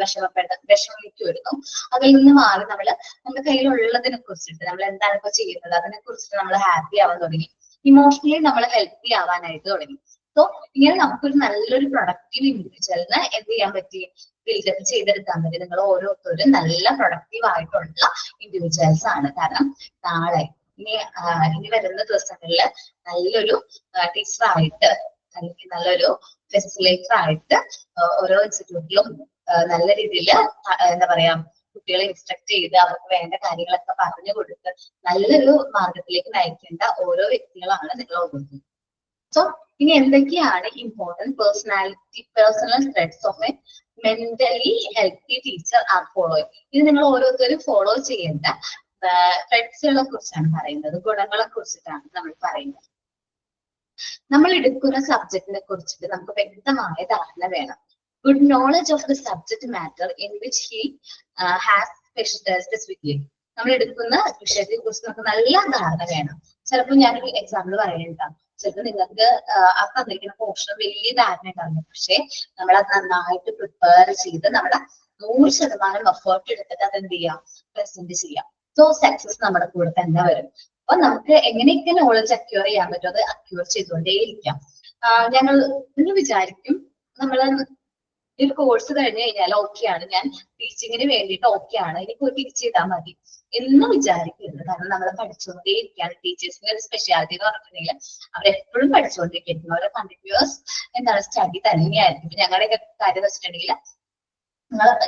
വിഷമിക്ക് വരുന്നു. അതിൽ നിന്ന് മാറി നമ്മുടെ കയ്യിലുള്ളതിനെ കുറിച്ചിട്ട് നമ്മൾ എന്താണ് ഇപ്പൊ ചെയ്യുന്നത് അതിനെ കുറിച്ചിട്ട് നമ്മൾ ഹാപ്പി ആവാൻ തുടങ്ങി. ഇമോഷണലി നമ്മൾ ഹെൽത്തി ആവാനായിട്ട് തുടങ്ങി. സോ ഇങ്ങനെ നമുക്കൊരു നല്ലൊരു പ്രൊഡക്റ്റീവ് ഇൻഡിവിജ്വലിനെ എന്ത് ചെയ്യാൻ പറ്റി, ബിൽഡപ്പ് ചെയ്തെടുക്കാൻ പറ്റി. നിങ്ങൾ ഓരോരുത്തരും നല്ല പ്രൊഡക്റ്റീവ് ആയിട്ടുള്ള ഇൻഡിവിജ്വൽസ് ആണ്. കാരണം നാളെ ഇനി വരുന്ന ദിവസങ്ങളിൽ നല്ലൊരു ടീച്ചറായിട്ട് അല്ലെങ്കിൽ നല്ലൊരു ഫെസിലിറ്റേറ്റർ ആയിട്ട് ഓരോ ഇൻസ്റ്റിറ്റ്യൂട്ടിലും നല്ല രീതിയിൽ എന്താ പറയാ കുട്ടികളെ ഇൻസ്ട്രക്ട് ചെയ്ത് അവർക്ക് വേണ്ട കാര്യങ്ങളൊക്കെ പറഞ്ഞു കൊടുത്ത് നല്ലൊരു മാർഗത്തിലേക്ക് നയിക്കേണ്ട ഓരോ വ്യക്തികളാണ് നിങ്ങൾ ഓരോരുത്തരും. സോ ഇനി എന്തൊക്കെയാണ് important personal ട്രെഡ്സ് of A mentally healthy teacher are following. ഇത് നിങ്ങൾ ഓരോരുത്തരും ഫോളോ ചെയ്യേണ്ട ട്രെഡ്സുകളെ കുറിച്ചാണ് പറയുന്നത്, ഗുണങ്ങളെ കുറിച്ചിട്ടാണ് നമ്മൾ പറയുന്നത്. നമ്മൾ എടുക്കുന്ന സബ്ജക്റ്റിനെ കുറിച്ചിട്ട് നമുക്ക് വ്യക്തമായ ധാരണ വേണം. Good knowledge of the subject matter in which he has specifically. നമ്മൾ എടുക്കുന്ന വിഷയത്തെ കുറിച്ച് നമുക്ക് നല്ല ധാരണ വേണം. ചിലപ്പോൾ ഞാനൊരു എക്സാമ്പിൾ പറയുന്നുണ്ടാവും. ചിലപ്പോൾ നിങ്ങൾക്ക് ആ തന്നിരിക്കുന്ന പോർഷൻ വലിയ ധാരണ ഉണ്ടാവില്ല. പക്ഷെ നമ്മൾ അത് നന്നായിട്ട് പ്രിപ്പയർ ചെയ്ത് നമ്മുടെ 100% എഫേർട്ട് എടുത്തിട്ട് അത് എന്ത് ചെയ്യാം, പ്രസന്റ് ചെയ്യാം. സോ സക്സസ് നമ്മുടെ കൂടെ തന്നെ വരും. അപ്പൊ നമുക്ക് എങ്ങനെയൊക്കെ നോളജ് അക്യൂർ ചെയ്യാൻ പറ്റും അത് അക്യൂർ ചെയ്തുകൊണ്ടേയിരിക്കാം. നിങ്ങൾ വിചാരിക്കും നമ്മൾ ഈ ഒരു കോഴ്സ് കഴിഞ്ഞു കഴിഞ്ഞാൽ ഓക്കെയാണ്, ഞാൻ ടീച്ചിങ്ങിന് വേണ്ടിയിട്ട് ഓക്കെയാണ്, എനിക്ക് ടീച്ച് ചെയ്താൽ മതി എന്ന് വിചാരിക്കരുത്. കാരണം നമ്മൾ പഠിച്ചുകൊണ്ടേയിരിക്കുകയാണ്. ടീച്ചേഴ്സിന്റെ ഒരു സ്പെഷ്യാലിറ്റി എന്ന് പറഞ്ഞിട്ടുണ്ടെങ്കിൽ അവരെപ്പോഴും പഠിച്ചുകൊണ്ടിരിക്കുന്നു. അവരെ കണ്ടിന്യൂസ് സ്റ്റഡി തന്നെയായിരിക്കും. ഞങ്ങളുടെയൊക്കെ കാര്യം വെച്ചിട്ടുണ്ടെങ്കിൽ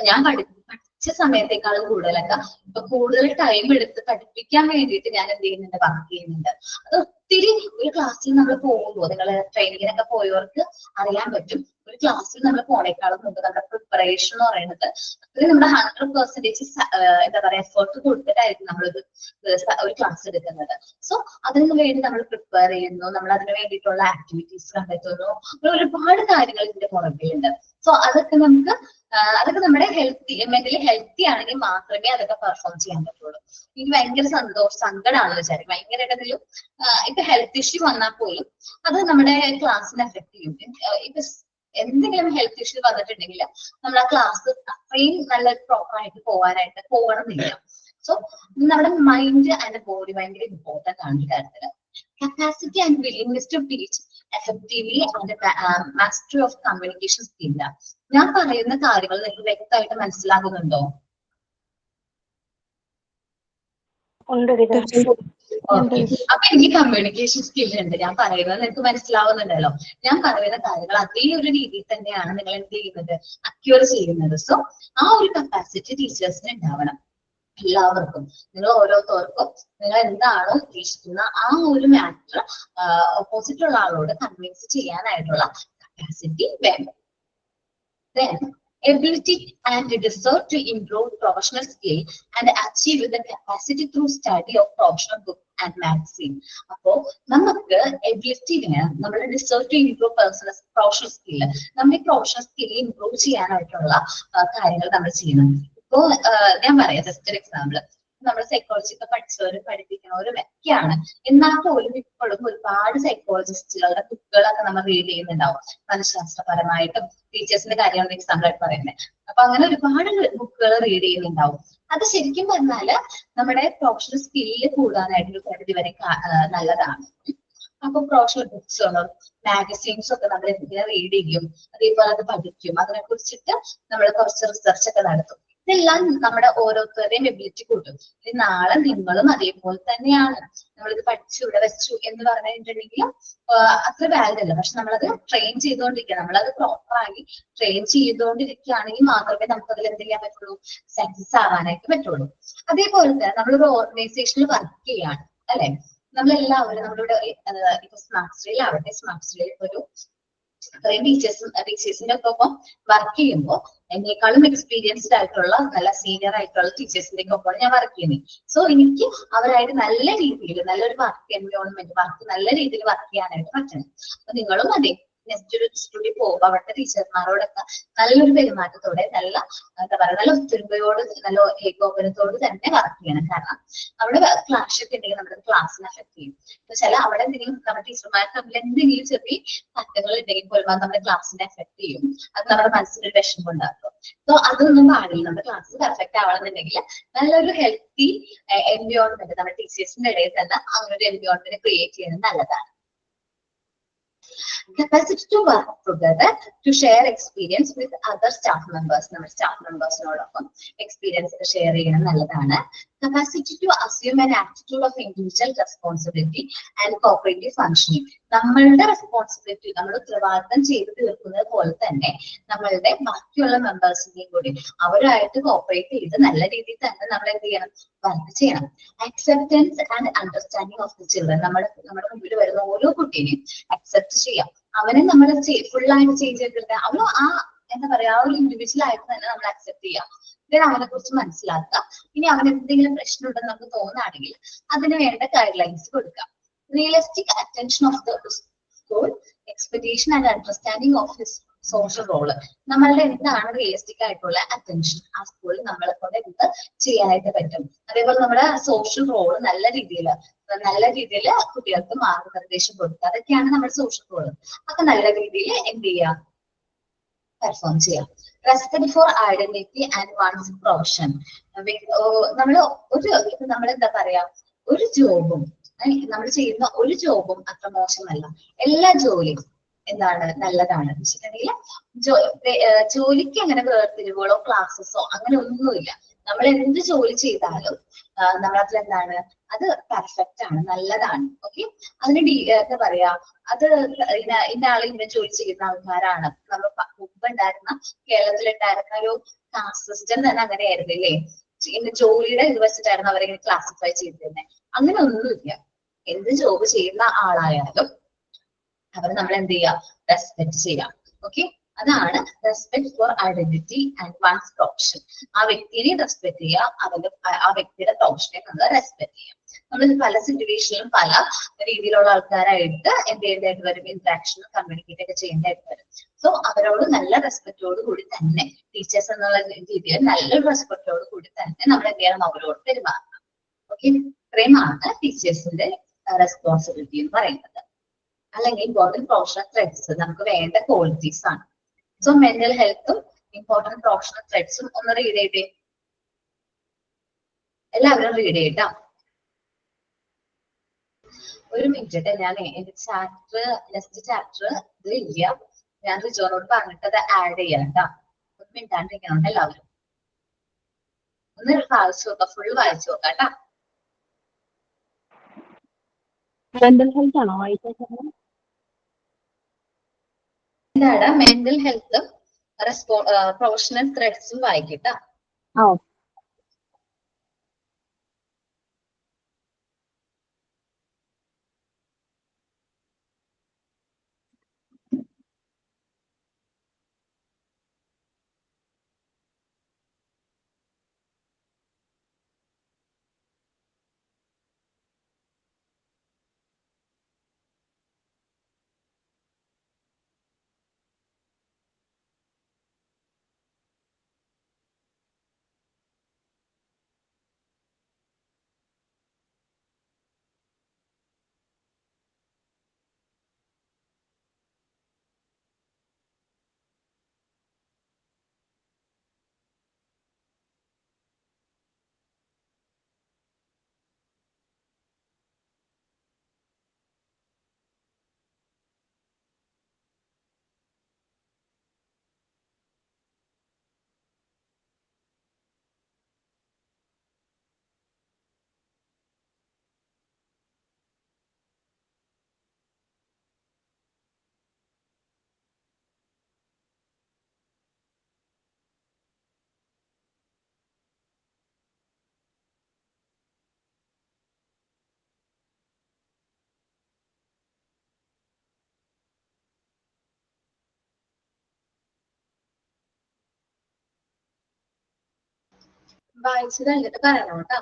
ഞാൻ പഠിച്ച സമയത്തേക്കാളും കൂടുതലൊക്കെ ഇപ്പൊ കൂടുതൽ ടൈം എടുത്ത് പഠിപ്പിക്കാൻ വേണ്ടിയിട്ട് ഞാൻ എന്ത് ചെയ്യുന്നുണ്ട്, വർക്ക് ചെയ്യുന്നുണ്ട്. അത് ഒത്തിരി ഒരു ക്ലാസ്സിൽ നമ്മൾ പോകുമ്പോൾ നിങ്ങൾ ട്രെയിനിങ്ങിനൊക്കെ പോയവർക്ക് അറിയാൻ പറ്റും. ഒരു ക്ലാസ്സിൽ നമ്മൾ പോണേക്കാളും മുമ്പ് നമ്മുടെ പ്രിപ്പറേഷൻ എന്ന് പറയുന്നത് അത്രയും നമ്മുടെ 100% എന്താ പറയാ എഫേർട്ട് കൊടുത്തിട്ടായിരിക്കും നമ്മളൊരു ഒരു ക്ലാസ് എടുക്കുന്നത്. സോ അതിന് വേണ്ടി നമ്മൾ പ്രിപ്പയർ ചെയ്യുന്നു, നമ്മൾ അതിന് വേണ്ടിയിട്ടുള്ള ആക്ടിവിറ്റീസ് കണ്ടെത്തുന്നു, ഒരുപാട് കാര്യങ്ങൾ ഇതിന്റെ പുറകിലുണ്ട്. സോ അതൊക്കെ നമ്മുടെ മെന്റലി ഹെൽത്തി ആണെങ്കിൽ മാത്രമേ അതൊക്കെ പെർഫോം ചെയ്യാൻ പറ്റുള്ളൂ. എനിക്ക് ഭയങ്കര സങ്കടമാണെന്ന് വിചാരിക്കും, ഭയങ്കരമായിട്ട് എന്തെങ്കിലും ഇപ്പൊ ഹെൽത്ത് ഇഷ്യൂ വന്നാൽ പോലും അത് നമ്മുടെ ക്ലാസ്സിനെ എഫക്ട് ചെയ്യും. ഇപ്പൊ എന്തെങ്കിലും ഹെൽത്ത് ഇഷ്യൂ വന്നിട്ടുണ്ടെങ്കിൽ നമ്മൾ ആ ക്ലാസ് അത്രയും നല്ല പ്രോപ്പർ ആയിട്ട് പോകണമെന്നില്ല. സോ നമ്മുടെ മൈൻഡ് ആൻഡ് ബോഡി ഭയങ്കര ഇമ്പോർട്ടന്റ് ആണ് ഈ കാര്യത്തില്. Capacity and willingness to teach effectively and mastery of communication skill. ഞാൻ പറയുന്ന കാര്യങ്ങൾ നിങ്ങൾക്ക് വ്യക്തമായിട്ട് മനസ്സിലാകുന്നുണ്ടോ? ഓക്കെ, അപ്പൊ എനിക്ക് കമ്മ്യൂണിക്കേഷൻ സ്കിൽ ഉണ്ട്, ഞാൻ പറയുന്നത് നിങ്ങൾക്ക് മനസ്സിലാവുന്നുണ്ടല്ലോ. ഞാൻ പറയുന്ന കാര്യങ്ങൾ അതേ ഒരു രീതിയിൽ തന്നെയാണ് നിങ്ങൾ എന്ത് ചെയ്യുന്നത്, അക്യൂർ ചെയ്യുന്നത്. സോ ആ ഒരു കപ്പാസിറ്റി ടീച്ചേഴ്സിന് ഉണ്ടാവണം എല്ലാവർക്കും. നിങ്ങൾ ഓരോരുത്തർക്കും നിങ്ങൾ എന്താണോ ഉദ്ദേശിക്കുന്ന ആ ഒരു മാറ്റർ ഓപ്പോസിറ്റ് ഉള്ള ആളോട് കൺവിൻസ് ചെയ്യാനായിട്ടുള്ള കപ്പാസിറ്റി വേണം. Then ability and desire to improve professional skill and achieve the capacity through study of professional book and magazine. അപ്പോ നമുക്ക് എബിലിറ്റി വേണം, നമ്മുടെ deserve to improve professional skill, നമ്മുടെ പ്രൊഫഷണൽ സ്കില്ല് ഇംപ്രൂവ് ചെയ്യാനായിട്ടുള്ള കാര്യങ്ങൾ നമ്മൾ ചെയ്യണം. ഇപ്പോ ഞാൻ പറയാം ജസ്റ്റ് ഒരു എക്സാമ്പിൾ. നമ്മൾ സൈക്കോളജി ഒക്കെ പഠിച്ചവരും പഠിപ്പിക്കുന്നവരും ഒക്കെയാണ്, എന്നാൽ പോലും ഇപ്പോഴും ഒരുപാട് സൈക്കോളജിസ്റ്റുകളുടെ ബുക്കുകളൊക്കെ നമ്മൾ റീഡ് ചെയ്യുന്നുണ്ടാവും, മനഃശാസ്ത്രപരമായിട്ടും. ടീച്ചേഴ്സിന്റെ കാര്യമാണ് എക്സാമ്പിൾ ആയിട്ട് പറയുന്നത്. അപ്പൊ അങ്ങനെ ഒരുപാട് ബുക്കുകൾ റീഡ് ചെയ്യുന്നുണ്ടാവും. അത് ശരിക്കും പറഞ്ഞാല് നമ്മുടെ പ്രൊഫഷണൽ സ്കില്ല് കൂടാനായിട്ട് ഒരു പരിധി വരെ നല്ലതാണ്. അപ്പൊ പ്രൊഫഷണൽ ബുക്സുകളോ മാഗസീൻസും ഒക്കെ നമ്മൾ എന്തെങ്കിലും റീഡ് ചെയ്യും, അതേപോലെ അത് പഠിക്കും, അതിനെ കുറിച്ചിട്ട് നമ്മൾ കുറച്ച് റിസർച്ച് ഒക്കെ നടത്തും. ഇതെല്ലാം നമ്മുടെ ഓരോരുത്തരുടെയും എബിലിറ്റി കൂട്ടും. ഇനി നാളെ നിങ്ങളും അതേപോലെ തന്നെയാണ്, നമ്മളിത് പഠിച്ചു ഇവിടെ വെച്ചു എന്ന് പറഞ്ഞിട്ടുണ്ടെങ്കിലും അത്ര വാലിഡ് അല്ല. പക്ഷെ നമ്മളത് ട്രെയിൻ ചെയ്തുകൊണ്ടിരിക്കുക, നമ്മളത് പ്രോപ്പറായി ട്രെയിൻ ചെയ്തുകൊണ്ടിരിക്കുകയാണെങ്കിൽ മാത്രമേ നമുക്ക് അതിൽ എന്ത് ചെയ്യാൻ പറ്റുള്ളൂ, സക്സസ് ആവാനായിട്ട് പറ്റുള്ളൂ. അതേപോലെ തന്നെ നമ്മളൊരു ഓർഗനൈസേഷനിൽ വർക്ക് ചെയ്യാണ് അല്ലെ, നമ്മളെല്ലാവരും നമ്മളിവിടെ ഇപ്പൊ സ്മാർട്ട് സ്റ്റേയിലാവട്ടെ, സ്മാർട്ട് സ്റ്റേയിൽ ഒരു അത്രയും ടീച്ചേഴ്സിന്റെ ഒപ്പം വർക്ക് ചെയ്യുമ്പോൾ എന്നെക്കാളും എക്സ്പീരിയൻസ്ഡ് ആയിട്ടുള്ള നല്ല സീനിയർ ആയിട്ടുള്ള ടീച്ചേഴ്സിന്റെ ഒപ്പം ഞാൻ വർക്ക് ചെയ്യുന്നത്. സോ എനിക്ക് അവരായിട്ട് നല്ല രീതിയിൽ നല്ലൊരു വർക്ക് എൻവയോൺമെന്റ് നല്ല രീതിയിൽ വർക്ക് ചെയ്യാനായിട്ട് പറ്റണം. അപ്പൊ നിങ്ങളും അതെ നെക്സ്റ്റ് ഒരു സ്റ്റുഡിയോ പോകുമ്പോൾ അവിടുത്തെ ടീച്ചർമാരോടൊക്കെ നല്ലൊരു പെരുമാറ്റത്തോടെ നല്ല എന്താ പറയുക നല്ല ഒത്തൊരുമയോട് നല്ല ഏകോപനത്തോട് തന്നെ വർക്ക് ചെയ്യണം. കാരണം അവിടെ ക്ലാഷ് ഒക്കെ ഉണ്ടെങ്കിൽ നമ്മുടെ ക്ലാസ്സിനെ അഫക്ട് ചെയ്യും. എന്നുവെച്ചാൽ അവിടെ എന്തെങ്കിലും നമ്മുടെ ടീച്ചർമാർ തമ്മിൽ എന്തെങ്കിലും ചെറിയ മാറ്റങ്ങൾ ഉണ്ടെങ്കിൽ പോലും അത് നമ്മുടെ ക്ലാസ്സിനെ അഫക്ട് ചെയ്യും, അത് നമ്മുടെ മനസ്സിനൊരു വിഷമം ഉണ്ടാക്കും. സോ അതൊന്നും പാടില്ല. നമ്മുടെ ക്ലാസ് പെർഫെക്റ്റ് ആവണമെന്നുണ്ടെങ്കിൽ നല്ലൊരു ഹെൽത്തി എൻവയോൺമെന്റ് നമ്മുടെ ടീച്ചേഴ്സിന്റെ ഇടയിൽ തന്നെ അങ്ങനെ ഒരു എൻവയോൺമെന്റ് ക്രിയേറ്റ് ചെയ്യുന്നത് നല്ലതാണ്. Capacity to work together to share experience with other staff members. നമ്മുടെ സ്റ്റാഫ് മെമ്പേഴ്സിനോടൊപ്പം എക്സ്പീരിയൻസ് ഷെയർ ചെയ്യണം നല്ലതാണ്. Capacity to assume an attitude of individual responsibility and cooperative functioning. നമ്മളുടെ റെസ്പോൺസിബിലിറ്റി നമ്മൾ ഉത്തരവാദിത്തം ചെയ്ത് തീർക്കുന്നത് പോലെ തന്നെ നമ്മളുടെ ബാക്കിയുള്ള മെമ്പേഴ്സിനെയും കൂടി അവരായിട്ട് കോപ്പറേറ്റ് ചെയ്ത് നല്ല രീതിയിൽ തന്നെ നമ്മൾ എന്ത് ചെയ്യണം, വർക്ക് ചെയ്യണം. Acceptance and understanding of the children. നമ്മുടെ മുമ്പിൽ വരുന്ന ഓരോ കുട്ടീനെയും അക്സെപ്റ്റ് ചെയ്യാം, അവനെ നമ്മൾ ഫുള്ളായിട്ട് ചേഞ്ച് ചെയ്തെടുക്കുക, അവന് ആ എന്താ പറയാ ആ ഒരു ഇൻഡിവിജ്വൽ ആയിട്ട് തന്നെ നമ്മൾ അക്സെപ്റ്റ് ചെയ്യാം. then അവനെ കുറിച്ച് മനസ്സിലാക്കുക. ഇനി അവന് എന്തെങ്കിലും പ്രശ്നം ഉണ്ടെന്ന് നമുക്ക് തോന്നുകയാണെങ്കിൽ അതിന് വേണ്ട ഗൈഡ് ലൈൻസ് കൊടുക്കാം. Realistic attention of the school expectation and understanding of his social role. നമ്മളുടെ എന്താണ് റിയലിസ്റ്റിക് ആയിട്ടുള്ള അറ്റൻഷൻ, ആ സ്കൂളിൽ നമ്മളെ കൊണ്ട് എന്ത് ചെയ്യാനായിട്ട് പറ്റും. അതേപോലെ നമ്മുടെ സോഷ്യൽ റോള് നല്ല രീതിയിൽ കുട്ടികൾക്ക് മാർഗനിർദ്ദേശം കൊടുക്കുക, അതൊക്കെയാണ് നമ്മുടെ സോഷ്യൽ റോള്. അതൊക്കെ നല്ല രീതിയിൽ എന്ത് ചെയ്യാം, പെർഫോം ചെയ്യാം. Respect for identity and one's profession. നമ്മൾ എന്താ പറയാ, ഒരു ജോബും നമ്മൾ ചെയ്യുന്ന ഒരു ജോബും അത്ര മോശമല്ല. എല്ലാ ജോലിയും എന്താണ് നല്ലതാണ് വെച്ചിട്ടുണ്ടെങ്കിൽ ജോലിക്ക് അങ്ങനെ വേർതിരിവുകളോ ക്ലാസ്സസോ അങ്ങനെ ഒന്നുമില്ല. നമ്മൾ എന്ത് ജോലി ചെയ്താലും നമ്മളതിൽ എന്താണ് അത് പെർഫെക്റ്റ് ആണ്, നല്ലതാണ്. ഓക്കെ, അതിന് എന്താ പറയാ, അത് ഇന്ന ആള് ഇങ്ങനെ ജോലി ചെയ്യുന്ന ആൾക്കാരാണ്. നമ്മൾ മുമ്പ് ഉണ്ടായിരുന്ന കേരളത്തിലുണ്ടായിരുന്ന ഒരു കാസ്റ്റ് സിസ്റ്റം തന്നെ അങ്ങനെയായിരുന്നില്ലേ, ഇന്ന് ജോലിയുടെ ഇത് വെച്ചിട്ടായിരുന്നു അവരിങ്ങനെ ക്ലാസിഫൈ ചെയ്തിരുന്നത്. അങ്ങനെ ഒന്നുമില്ല. എന്ത് ജോബ് ചെയ്യുന്ന ആളായാലും അവർ നമ്മൾ എന്ത് ചെയ്യാം, റെസ്പെക്ട് ചെയ്യാം. ഓക്കെ, അതാണ് respect for identity and one's profession. ആ വ്യക്തിയെ റെസ്പെക്ട് ചെയ്യുക, ആ വ്യക്തിയുടെ പ്രൊഫഷനെ നമ്മൾ റെസ്പെക്ട് ചെയ്യാം. നമ്മൾ പല സിറ്റുവേഷനിലും പല രീതിയിലുള്ള ആൾക്കാരായിട്ട് എന്ത് ചെയ്യേണ്ടതായിട്ട് വരും, ഇന്ററാക്ഷനും കമ്മ്യൂണിക്കേറ്റ് ഒക്കെ ചെയ്യേണ്ടതായിട്ട് വരും. സോ അവരോട് നല്ല റെസ്പെക്റ്റോട് കൂടി തന്നെ, ടീച്ചേഴ്സ് എന്നുള്ള രീതിയിൽ നല്ലൊരു റെസ്പെക്റ്റോട് കൂടി തന്നെ നമ്മൾ എന്ത് ചെയ്യണം, അവരോട് പെരുമാറണം. ഓക്കെ, ഇത്രയുമാണ് ടീച്ചേഴ്സിന്റെ റെസ്പോൺസിബിലിറ്റി എന്ന് പറയുന്നത്. അല്ലെങ്കിൽ ഇമ്പോർട്ടൻറ്റ് പ്രൊഫഷണൽ ത്രെഡ്സ്, നമുക്ക് വേണ്ട ക്വാളിറ്റീസ് ആണ്. സോ മെന്റൽ ഹെൽത്തും ഇമ്പോർട്ടൻറ്റ് പ്രൊഫഷണൽ ത്രെഡ്സും ഒന്ന് റീഡ് ചെയ്തേ, എല്ലാവരും റീഡ് ചെയ്യട്ടോ. ഒരു മിനിറ്റ്, ഞാൻ എന്റെ ചാപ്റ്റർ നെക്സ്റ്റ് ചാപ്റ്റർ ഇതിലില്ല, ഞാൻ റിജോനോട് പറഞ്ഞിട്ട് അത് ആഡ് ചെയ്യാം കേട്ടോ. ഒന്ന് മിണ്ടാണ്ടിരിക്കണം എല്ലാവരും, ഒന്ന് വായിച്ചു നോക്കാം, ഫുൾ വായിച്ചു നോക്കാം കേട്ടോ. മെന്റൽ ഹെൽത്ത് ആണോ വായിച്ചത്? എന്താണ് മെന്റൽ ഹെൽത്തും പ്രൊഫഷണൽ ത്രെഡ്സും വായിക്കട്ടാ. ആ, വായിച്ചു കഴിഞ്ഞിട്ട് പറയണം കേട്ടോ.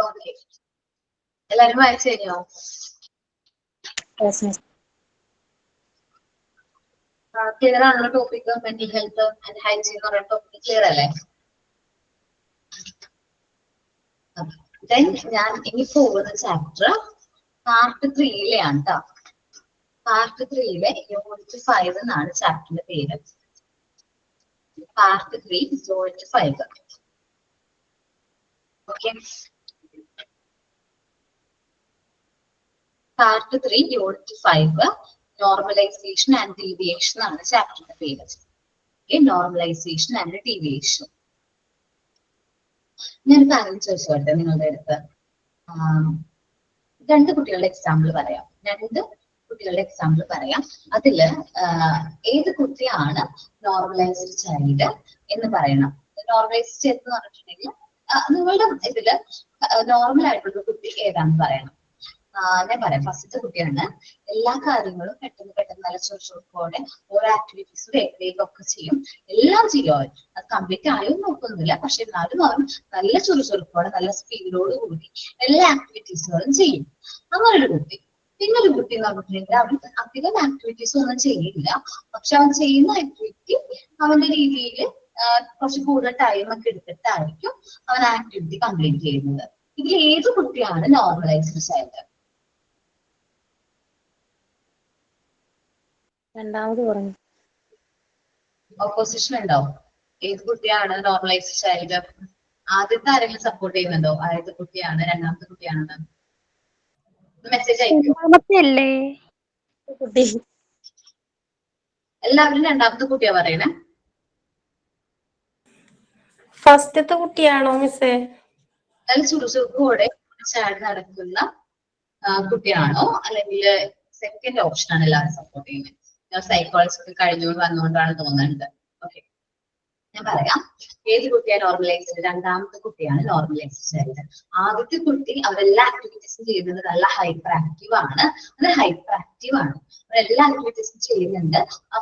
ഓക്കെ, എല്ലാരും വായിച്ചു കഴിഞ്ഞോ? ക്ലിയർ ആണല്ലോ topic? Mental health and hygiene എന്ന് പറയുന്ന ടോപ്പിക് ക്ലിയർ അല്ലേ? ഞാൻ ഇനി പോകുന്ന ചാപ്റ്റർ പാർട്ട് 3-ലെയാണ് കേട്ടോ. പാർട്ട് 3-ലെ യൂണിറ്റ് 5 എന്നാണ് ചാപ്റ്ററിന്റെ പേര്. Part 3 unit 5. Okay, part 3 unit 5 normalisation and deviation ആണ് ചാപ്റ്ററിന്റെ പേര്. Normalisation and deviation. ഞാൻ കാര്യം ചോദിച്ചോട്ടെ നിങ്ങളുടെ അടുത്ത്. രണ്ട് കുട്ടികളുടെ എക്സാമ്പിൾ പറയാം. അതില് ഏത് കുട്ടിയാണ് നോർമലൈസ്ഡ് ചൈൽഡ് എന്ന് പറയണം. നോർമലൈസ്ഡ് ചൈൽഡ് എന്ന് പറഞ്ഞിട്ടുണ്ടെങ്കിൽ നിങ്ങളുടെ ഇതില് നോർമൽ ആയിട്ടുള്ള കുട്ടി ഏതാണെന്ന് പറയണം. ഞാൻ പറയാം. ഫസ്റ്റത്തെ കുട്ടിയാണ് എല്ലാ കാര്യങ്ങളും പെട്ടെന്ന് നല്ല ചുറുചുറുക്കോടെ ഓരോ ആക്ടിവിറ്റീസ് വേഗമൊക്കെ ചെയ്യും, എല്ലാം ചെയ്യും. അവൻ അത് കംപ്ലീറ്റ് ആയോ നോക്കുന്നില്ല, പക്ഷെ എന്നാലും അവൻ നല്ല ചുറുചുറുക്കോടെ നല്ല സ്പീഡോട് കൂടി എല്ലാ ആക്ടിവിറ്റീസുകളും ചെയ്യും. അങ്ങനൊരു കുട്ടി. പിന്നൊരു കുട്ടി എന്ന് പറഞ്ഞിട്ടുണ്ടെങ്കിൽ അവൻ അധികം ആക്ടിവിറ്റീസ് ഒന്നും ചെയ്യില്ല, പക്ഷെ അവൻ ചെയ്യുന്ന ആക്ടിവിറ്റി അവന്റെ രീതിയിൽ കുറച്ച് കൂടുതൽ ടൈം ഒക്കെ എടുത്തിട്ടായിരിക്കും അവൻ ആക്ടിവിറ്റി കംപ്ലീറ്റ് ചെയ്യുന്നത്. ഇതിൽ ഏത് കുട്ടിയാണ് നോർമലൈസ്ഡ് ചൈൽഡ്? രണ്ടാമത് പറഞ്ഞു. ഓപ്പോസിഷൻ ഉണ്ടോ? ഏത് കുട്ടിയാണ് നോർമലൈസ്ഡ് ചൈൽഡ്? ആദ്യത്തെ ആരെങ്കിലും സപ്പോർട്ട് ചെയ്യുന്നുണ്ടോ? ആദ്യത്തെ കുട്ടിയാണ്, രണ്ടാമത്തെ കുട്ടിയാണെന്ന് മെസ്സേജ് അയക്കും. കുട്ടി എല്ലാവരും രണ്ടാമത്തെ കുട്ടിയാ പറയണേ. ഫസ്റ്റത്തെ കുട്ടിയാണോ മിസ്സേ? നല്ല ചുറുചുറുക്കോടെ ചാടി നടക്കുന്ന കുട്ടിയാണോ, അല്ലെങ്കിൽ സെക്കൻഡ് ഓപ്ഷൻ ആണ് എല്ലാവരും സപ്പോർട്ട് ചെയ്യുന്നത്? ഞാൻ സൈക്കോളജി ഒക്കെ കഴിഞ്ഞുകൊണ്ട് വന്നുകൊണ്ടാണ് തോന്നുന്നത്. ഓക്കെ, ഞാൻ പറയാം. ഏത് കുട്ടിയാണ് നോർമലൈസ്ഡ്? രണ്ടാമത്തെ കുട്ടിയാണ് നോർമലൈസ്ഡ് ചൈൽഡ്. ആദ്യത്തെ കുട്ടി അവരെല്ലാ ആക്ടിവിറ്റീസും ചെയ്യുന്നത് നല്ല ഹൈപ്പർ ആക്റ്റീവ് ആണ്. എല്ലാ ആക്ടിവിറ്റീസും ചെയ്യുന്നുണ്ട്,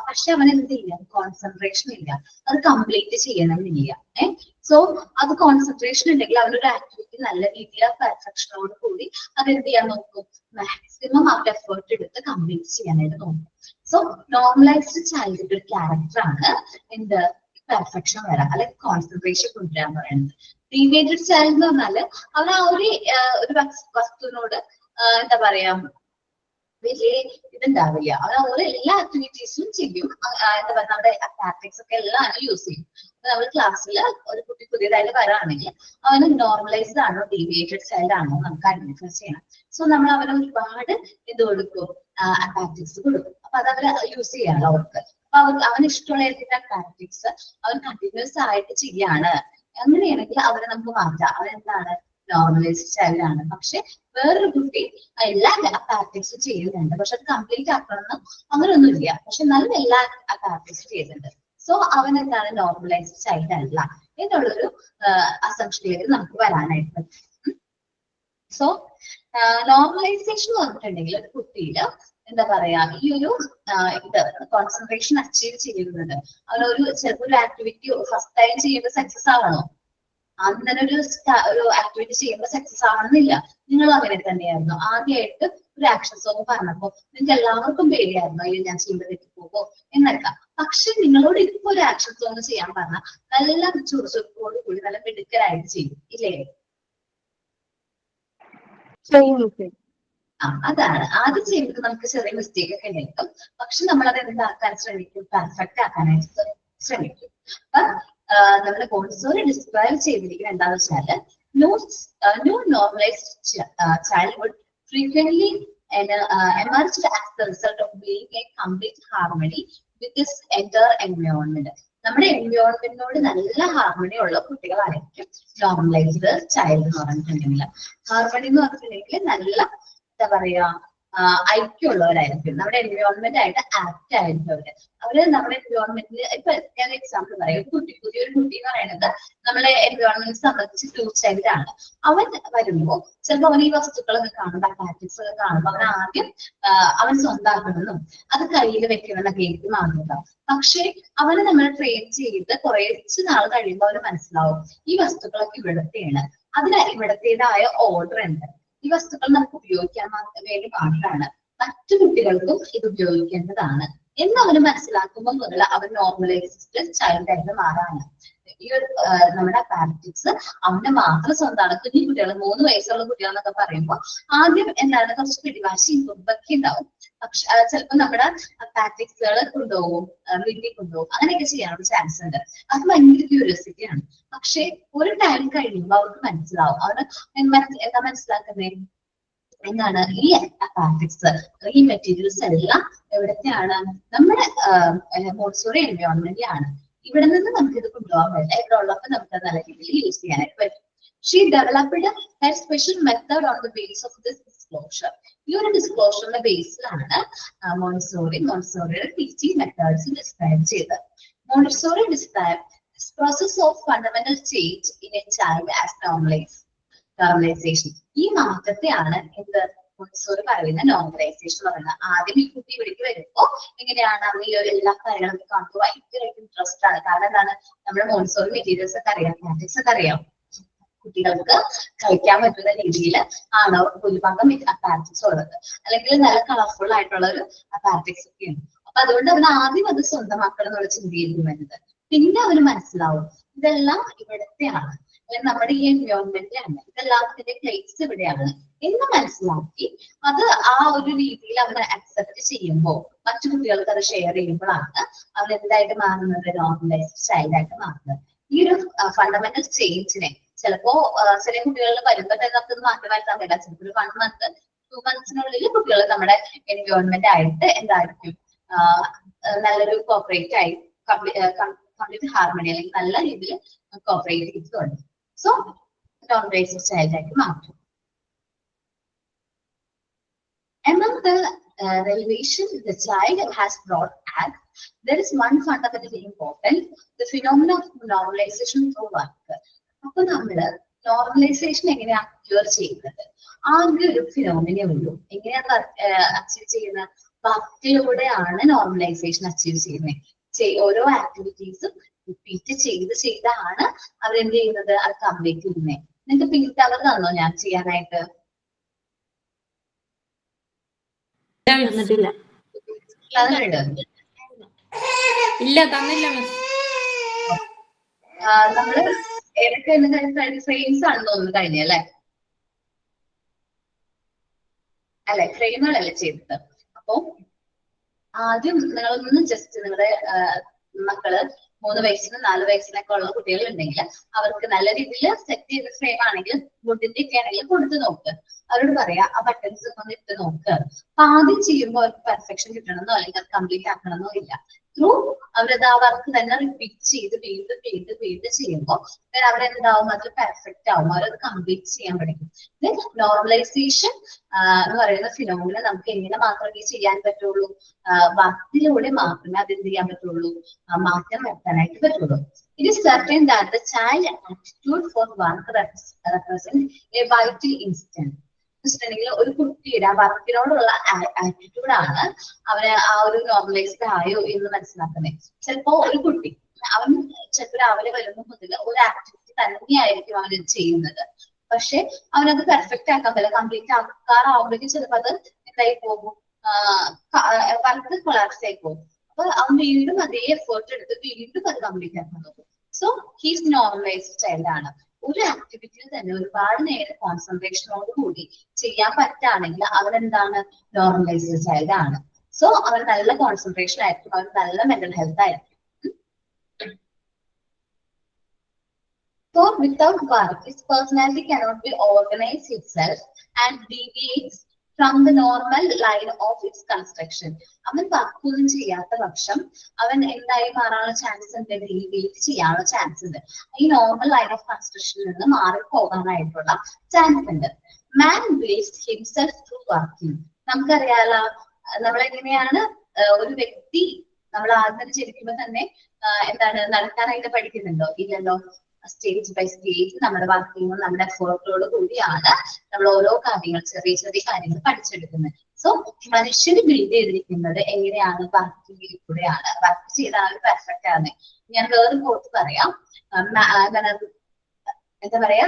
പക്ഷെ അവൻ എന്ത് ചെയ്യാം? കോൺസെൻട്രേഷൻ ഇല്ല, അത് കംപ്ലീറ്റ് ചെയ്യണമെന്നില്ല. സോ അത് കോൺസെൻട്രേഷൻ ഉണ്ടെങ്കിൽ അവനൊരു ആക്ടിവിറ്റി നല്ല രീതിയിൽ പെർഫെക്ഷനോട് കൂടി അതെന്ത് ചെയ്യാൻ നോക്കും? മാക്സിമം അവരുടെ എഫേർട്ട് എടുത്ത് കംപ്ലീറ്റ് ചെയ്യാനായിട്ട് നോക്കും. സോ നോർമലൈസ്ഡ് ചൈൽഡിന്റെ ഒരു ക്യാരക്ടർ ആണ് എന്ത്? പെർഫെക്ഷൻ വരാം, അല്ലെങ്കിൽ കോൺസെൻട്രേഷൻ കൊണ്ടുവരാൻ പറയുന്നത്. ഡീവിയേറ്റഡ് ചൈൽഡ് എന്ന് പറഞ്ഞാല് അവർ ആ ഒരു വസ്തുവിനോട് എന്താ പറയാ, വലിയ ഇതുണ്ടാവില്ല. അവർ ഓരോ എല്ലാ ആക്ടിവിറ്റീസും ചെയ്യും. എന്താ പറയുക, നമ്മുടെ ടാക്ടിക്സ് ഒക്കെ എല്ലാം യൂസ് ചെയ്യും. നമ്മൾ ക്ലാസ്സിൽ ഒരു കുട്ടി പുതിയതായിട്ട് വരാണെങ്കിൽ അവന് നോർമലൈസ്ഡ് ആണോ ഡീവിയേറ്റഡ് ചൈൽഡ് ആണോ നമുക്ക് ഐഡന്റിഫൈ ചെയ്യണം. സോ നമ്മൾ അവന് ഒരുപാട് ഇത് കൊടുക്കും, ടാക്ടിക്സ് കൊടുക്കും. അപ്പൊ അത് അവർ യൂസ് ചെയ്യാറ് അവർക്ക്. അവന് ഇഷ്ടമുള്ള ടാക്ടിക്സ് അവൻ കണ്ടിന്യൂസ് ആയിട്ട് ചെയ്യാണ്. അങ്ങനെയാണെങ്കിൽ അവരെ നമുക്ക് മാറ്റാം. അവരെന്താണ്? നോർമലൈസ്ഡ് ചൈൽഡ് ആണ്. പക്ഷെ വേറൊരു കുട്ടി എല്ലാ ടാക്ടിക്സ് ചെയ്യുന്നുണ്ട്, പക്ഷെ അത് കംപ്ലീറ്റ് ആക്കണമെന്ന് അങ്ങനെയൊന്നുമില്ല, പക്ഷെ നല്ല എല്ലാ ടാക്ടിക്സ് ചെയ്യുന്നുണ്ട്. സോ അവൻ എന്താണ്? നോർമലൈസ്ഡ് ചൈൽഡ് അല്ല എന്നുള്ളൊരു അസംഷനിലേക്ക് നമുക്ക് വരാനായിട്ട് പറ്റും. സോ നോർമലൈസേഷൻ എന്ന് പറഞ്ഞിട്ടുണ്ടെങ്കിൽ ഒരു കുട്ടിയില് എന്താ പറയാ, ഈ ഒരു ഇത് കോൺസെൻട്രേഷൻ അച്ചീവ് ചെയ്യുന്നത് അവനൊരു ചിലപ്പോൾ ഒരു ആക്ടിവിറ്റി ഫസ്റ്റ് ടൈം ചെയ്യുമ്പോൾ സക്സസ് ആവണോ? അങ്ങനെ ഒരു ആക്ടിവിറ്റി ചെയ്യുമ്പോൾ സക്സസ് ആവണമെന്നില്ല. നിങ്ങൾ അങ്ങനെ തന്നെയായിരുന്നു. ആദ്യമായിട്ട് ഒരു ആക്ഷൻ സോങ് പറഞ്ഞപ്പോ നിങ്ങൾക്ക് എല്ലാവർക്കും പേടിയായിരുന്നു, അയ്യോ ഞാൻ ചെയ്യുമ്പോൾ തെറ്റിപ്പോകോ എന്നൊക്കെ. പക്ഷെ നിങ്ങളോട് ഇപ്പൊ ഒരു ആക്ഷൻ സോങ് ചെയ്യാൻ പറഞ്ഞാൽ നല്ല ചുറുചുറുക്കോട് കൂടി നല്ല മിടുക്കരായിട്ട് ചെയ്യും, ഇല്ലേ? അതാണ് ആദ്യം ചെയ്യുമ്പോൾ നമുക്ക് ചെറിയ മിസ്റ്റേക്ക് ഒക്കെ ഉണ്ടായിരിക്കും, പക്ഷെ നമ്മൾ അത് എന്താക്കാൻ ശ്രമിക്കും? പെർഫെക്റ്റ് ആക്കാനായിട്ട് ശ്രമിക്കും. അപ്പൊ നമ്മുടെ മോണ്ടിസോറി ഡിസ്ക്രൈബ് ചെയ്തിരിക്കുന്നത് എന്താണെന്ന് വെച്ചാല് no normalized childhood frequently emerged as the result of being a complete harmony with this entire environment. നമ്മുടെ എൻവയോൺമെന്റിനോട് നല്ല ഹാർമണി ഉള്ള കുട്ടികളായിരിക്കും നോർമലൈസ്ഡ് ചൈൽഡ് എന്ന് പറഞ്ഞിട്ടുണ്ടെങ്കിൽ. ഹാർമണി എന്ന് പറഞ്ഞിട്ടുണ്ടെങ്കിൽ നല്ല എന്താ പറയാ, ഐക്യമുള്ളവരായിരിക്കും. നമ്മുടെ എൻവയോൺമെന്റ് ആയിട്ട് ആക്ട് ആയിരിക്കും അവര് നമ്മുടെ എൻവയോൺമെന്റിൽ. ഇപ്പൊ ഞാൻ എക്സാമ്പിൾ പറയാം. പുതിയൊരു കുട്ടി എന്ന് പറയുന്നത് നമ്മളെ എൻവയോൺമെന്റ് സംബന്ധിച്ച് ടൂ ചൈൽഡ് ആണ്. അവൻ വരുമ്പോ ചിലപ്പോൾ അവൻ ഈ വസ്തുക്കളൊക്കെ കാണുമ്പോൾ, ടാക്ടിക്സ് ഒക്കെ കാണുമ്പോൾ അവൻ ആദ്യം അവൻ സ്വന്തമാക്കണമെന്നും അത് കയ്യിൽ വെക്കണമെന്നൊക്കെ ആയിരിക്കും ആഗ്രഹം. പക്ഷെ അവനെ നമ്മൾ ട്രെയിൻ ചെയ്ത് കുറച്ച് നാൾ കഴിയുമ്പോൾ അവന് മനസ്സിലാവും ഈ വസ്തുക്കളൊക്കെ ഇവിടത്തെയാണ്, അതിന് ഇവിടത്തേതായ ഓർഡർ ഉണ്ട്. ഈ വസ്തുക്കൾ നമുക്ക് ഉപയോഗിക്കാൻ വേണ്ടി മാത്രമാണ്, മറ്റു കുട്ടികൾക്കും ഇത് ഉപയോഗിക്കേണ്ടതാണ് എന്ന് അവന് മനസ്സിലാക്കുമ്പോൾ മുതൽ അവൻ നോർമലൈസ്ഡ് ചൈൽഡ് ആയിട്ട് മാറാണ്. ഈ ഒരു നമ്മുടെ ടാക്ടിക്സ് അവന് മാത്രം സ്വന്തമാണ്. കുഞ്ഞു കുട്ടികൾ 3 വയസ്സുള്ള കുട്ടികൾ എന്നൊക്കെ പറയുമ്പോൾ ആദ്യം എന്താണ് കുറച്ച് പിടിവാശിയും കുറുമ്പൊക്കെ ഉണ്ടാവും. പക്ഷെ ചിലപ്പോൾ നമ്മുടെ ടാക്ടിക്സുകൾ കൊണ്ടുപോകും, വീട്ടിൽ കൊണ്ടുപോകും, അങ്ങനെയൊക്കെ ചെയ്യാനുള്ള ചാൻസ് ഉണ്ട്. അത് ഭയങ്കര ക്യൂരിയോസിറ്റിയാണ്. പക്ഷെ ഒരു ടൈം കഴിയുമ്പോൾ അവർക്ക് മനസ്സിലാവും. അവന് എന്താ മനസ്സിലാക്കുന്നത്? എന്താണ് ഈ അപ്പാറ്റിക്സ്, ഈ മെറ്റീരിയൽസ് എല്ലാം എവിടത്തെയാണ്? നമ്മുടെ മോൺസൂറി എൻവയോൺമെന്റിലാണ്. ഇവിടെ നിന്ന് നമുക്ക് ഇത് കൊണ്ടുപോകാൻ പറ്റില്ല. ഇവിടെ ഉള്ളപ്പോൾ നമുക്ക് നല്ല രീതിയിൽ യൂസ് ചെയ്യാനായിട്ട് പറ്റും. She developed a special method on the base of this disclosure. ഈ ഒരു ഡിസ്ക്ലോഷറിന്റെ ബേസിലാണ് മോണ്ടിസോറിയുടെ ടീച്ചിങ് മെത്തേഡ്സ് ഡിസ്ക്രൈബ് ചെയ്തത്. Montessori describe this process of fundamental change in a child as normalization. ഈ മാറ്റത്തെയാണ് എന്ത് മോണ്ടിസോറി പറയുന്ന നോർമലൈസേഷൻ പറയുന്നത്. ആദ്യം ഈ കുട്ടി ഇവിടേക്ക് വരുമ്പോ എങ്ങനെയാണ് അവർ ഈ എല്ലാ കാര്യങ്ങളൊക്കെ കാണുമ്പോൾ ഭയങ്കരമായിട്ട് ഇൻട്രസ്റ്റ് ആണ്. കാരണം എന്താണ്, നമ്മുടെ മോണ്ടിസോറി മെറ്റീരിയൽസ് ഒക്കെ അറിയാം, മാറ്റിക്സ് ഒക്കെ അറിയാം. കുട്ടികൾക്ക് കളിക്കാൻ പറ്റുന്ന രീതിയിൽ ആണ് ഭൂരിഭാഗം അപ്പാറ്റിക്സ് ഉള്ളത്. അല്ലെങ്കിൽ നല്ല കളർഫുൾ ആയിട്ടുള്ള ഒരു അപ്പാറ്റിക്സ് ഒക്കെയാണ്. അപ്പൊ അതുകൊണ്ട് അവന് ആദ്യം അത് സ്വന്തമാക്കണം എന്നുള്ള ചിന്തയായിരിക്കും വരുന്നത്. പിന്നെ അവന് മനസ്സിലാവും ഇതെല്ലാം ഇവിടത്തെയാണ്, നമ്മുടെ ഈ എൻവയോൺമെന്റിലാണ്, ഇതെല്ലാം ഇതിന്റെ പ്ലേസ് ഇവിടെയാണ് എന്ന് മനസ്സിലാക്കി അത് ആ ഒരു രീതിയിൽ അവന് അക്സെപ്റ്റ് ചെയ്യുമ്പോൾ മറ്റു കുട്ടികൾക്ക് അത് ഷെയർ ചെയ്യുമ്പോഴാണ് അവൻ എന്തായിട്ട് മാറുന്നത്? നോർമലൈസ്ഡ് ചൈൽഡ് ആയിട്ട് മാറുന്നത്. ഈ ഒരു ഫണ്ടമെന്റൽ ചേഞ്ചിനെ ചിലപ്പോ ചില കുട്ടികളിൽ വരുമ്പോൾ തന്നെ നമുക്ക് മാറ്റം വരുത്താൻ പറ്റില്ല. ചിലപ്പോൾ 1 month 2 monthsനുള്ളിൽ കുട്ടികൾ നമ്മുടെ എൻവയോൺമെന്റ് ആയിട്ട് എന്തായിരിക്കും, നല്ലൊരു കോപ്പറേറ്റ് ആയി കംപ്ലീറ്റ് ഹാർമണി അല്ലെങ്കിൽ നല്ല രീതിയിൽ കോപ്പറേറ്റ് ചെയ്ത് തുടങ്ങും. സോ നോർമലൈസ്ഡ് ചൈൽഡ് ആയിട്ട് മാറ്റും. Among the relation the child has brought as, there is one fundamentally important, the phenomenon of normalization through work. അപ്പൊ നമ്മള് നോർമലൈസേഷൻ എങ്ങനെയാ അക്യൂർ ചെയ്യുന്നത്? ആകെ ഒരു ഫിനോമിനേ ഉള്ളൂ. എങ്ങനെയാണ് അച്ചീവ് ചെയ്യുന്നത്? വർക്കിലൂടെയാണ് നോർമലൈസേഷൻ അച്ചീവ് ചെയ്യുന്നത്. ഓരോ ആക്ടിവിറ്റീസും റിപ്പീറ്റ് ചെയ്താണ് അവരെന്ത് ചെയ്യുന്നത്? അത് കംപ്ലീറ്റ് ചെയ്യുന്നത്. നിങ്ങൾക്ക് പിന്നീട് അവർ തന്നോ ഞാൻ ചെയ്യാനായിട്ട്? ഇല്ല, തന്നില്ല മിസ്. നമ്മള് ഏതൊക്കെ ഫ്രെയിംസ് ആണെന്ന് തോന്നുന്നു കഴിഞ്ഞല്ലേ? അല്ലെ, ഫ്രെയിമുകളല്ലേ ചെയ്തത്. അപ്പൊ ആദ്യം നിങ്ങളൊന്ന് ജസ്റ്റ് നിങ്ങളുടെ മക്കള് 3 വയസ്സിനും 4 വയസ്സിനൊക്കെ ഉള്ള കുട്ടികൾ ഉണ്ടെങ്കിൽ അവർക്ക് നല്ല രീതിയിൽ സെറ്റ് ചെയ്ത ഫ്രെയിം ആണെങ്കിൽ വുഡിന്റെ ഒക്കെ ആണെങ്കിൽ കൊടുത്ത് നോക്ക്. അവരോട് പറയാ ആ ബട്ടൺസ് ഒന്ന് ഇട്ട് നോക്ക്. അപ്പൊ ആദ്യം ചെയ്യുമ്പോൾ അവർക്ക് പെർഫെക്ഷൻ കിട്ടണമെന്നോ അല്ലെങ്കിൽ അത് കംപ്ലീറ്റ് ആക്കണമെന്നോ ഇല്ല. ത്രൂ അവരത് ആ വർക്ക് തന്നെ റിപ്പീറ്റ് ചെയ്ത് വീണ്ടും ചെയ്യുമ്പോൾ അവിടെ എന്താവും? അത് പെർഫെക്റ്റ് ആവും, അവരത് കംപ്ലീറ്റ് ചെയ്യാൻ പഠിക്കും. നോർമലൈസേഷൻ എന്ന് പറയുന്ന ഫിനോമിന നമുക്ക് എങ്ങനെ മാത്രമേ ചെയ്യാൻ പറ്റുള്ളൂ? വർക്കിലൂടെ മാത്രമേ അത് എന്ത് ചെയ്യാൻ പറ്റുള്ളൂ? മാറ്റം വരുത്താനായിട്ട് പറ്റുള്ളൂ. It is certain that the child attitude for work represents a vital instinct. ഒരു കുട്ടിയുടെ ആ വർക്കിനോടുള്ള ആറ്റിറ്റ്യൂഡാണ് അവന് ആ ഒരു നോർമലൈസ്ഡ് ആയോ എന്ന് മനസ്സിലാക്കുന്നത്. ചിലപ്പോ ഒരു കുട്ടി അവൻ ചിലപ്പോൾ രാവിലെ വരുമ്പോൾ മുതൽ ഒരു ആക്ടിവിറ്റി തന്നെയായിരിക്കും അവൻ ചെയ്യുന്നത്. പക്ഷെ അവനത് പെർഫെക്റ്റ് ആക്കാൻ പറ്റില്ല. കംപ്ലീറ്റ് ആക്കാറാവുമ്പോഴേക്കും ചിലപ്പോൾ അത് എന്തായി പോകും? വർക്ക് കൊളാപ്സ് ആയി പോകും. അപ്പൊ അവൻ വീണ്ടും അതേ എഫേർട്ട് എടുത്ത് വീണ്ടും അത് കംപ്ലീറ്റ് ആക്കാൻ നോക്കും. സോ ഹീസ് നോർമലൈസ്ഡ് ചൈൽഡ് ആണ്. ഒരു ആക്ടിവിറ്റിയിൽ തന്നെ ഒരുപാട് നേരം കോൺസെൻട്രേഷനോട് കൂടി ചെയ്യാൻ പറ്റുകയാണെങ്കിൽ അവൻ എന്താണ്? നോർമലൈസ്ഡ് ചൈൽഡ് ആണ്. സോ അവൻ നല്ല കോൺസെൻട്രേഷൻ ആയിരിക്കും, അവൻ നല്ല മെന്റൽ ഹെൽത്ത് ആയിരിക്കും. So without work, his personality cannot be organized itself and deviates from the normal line of its construction. അവൻ വർക്കൊന്നും ചെയ്യാത്ത പക്ഷം അവൻ എന്തായി മാറാനുള്ള ചാൻസ് ഉണ്ട്? ഡീവിയേറ്റ് ചെയ്യാനുള്ള ചാൻസ് ഉണ്ട്. ഈ നോർമൽ ലൈൻ ഓഫ് കൺസ്ട്രക്ഷനിൽ നിന്ന് മാറിപ്പോകാനായിട്ടുള്ള ചാൻസ് ഉണ്ട്. മാൻ ബിൽഡ്സ് ഹിംസെൽഫ് ത്രൂ വർക്കിംഗ്. നമുക്കറിയാലോ നമ്മളെങ്ങനെയാണ് ഒരു വ്യക്തി, നമ്മൾ ആദ്യം ജനിക്കുമ്പോൾ തന്നെ എന്താണ് നടക്കാനായിട്ട് പഠിക്കുന്നുണ്ടോ? ഇല്ലല്ലോ. സ്റ്റേജ് ബൈ സ്റ്റേജ് നമ്മുടെ വർക്കിങ്ങും നമ്മുടെ എഫേർട്ടോട് കൂടിയാണ് നമ്മൾ ഓരോ കാര്യങ്ങൾ, ചെറിയ കാര്യങ്ങൾ പഠിച്ചെടുക്കുന്നത്. സോ മനുഷ്യന് ബിൽഡ് ചെയ്തിരിക്കുന്നത് എങ്ങനെയാണ്? വർക്കിലൂടെയാണ്. വർക്ക് ചെയ്താണ് പെർഫെക്റ്റ് ആണ്. ഞാൻ വേറെ കോട്ട് പറയാം, എന്താ പറയാ,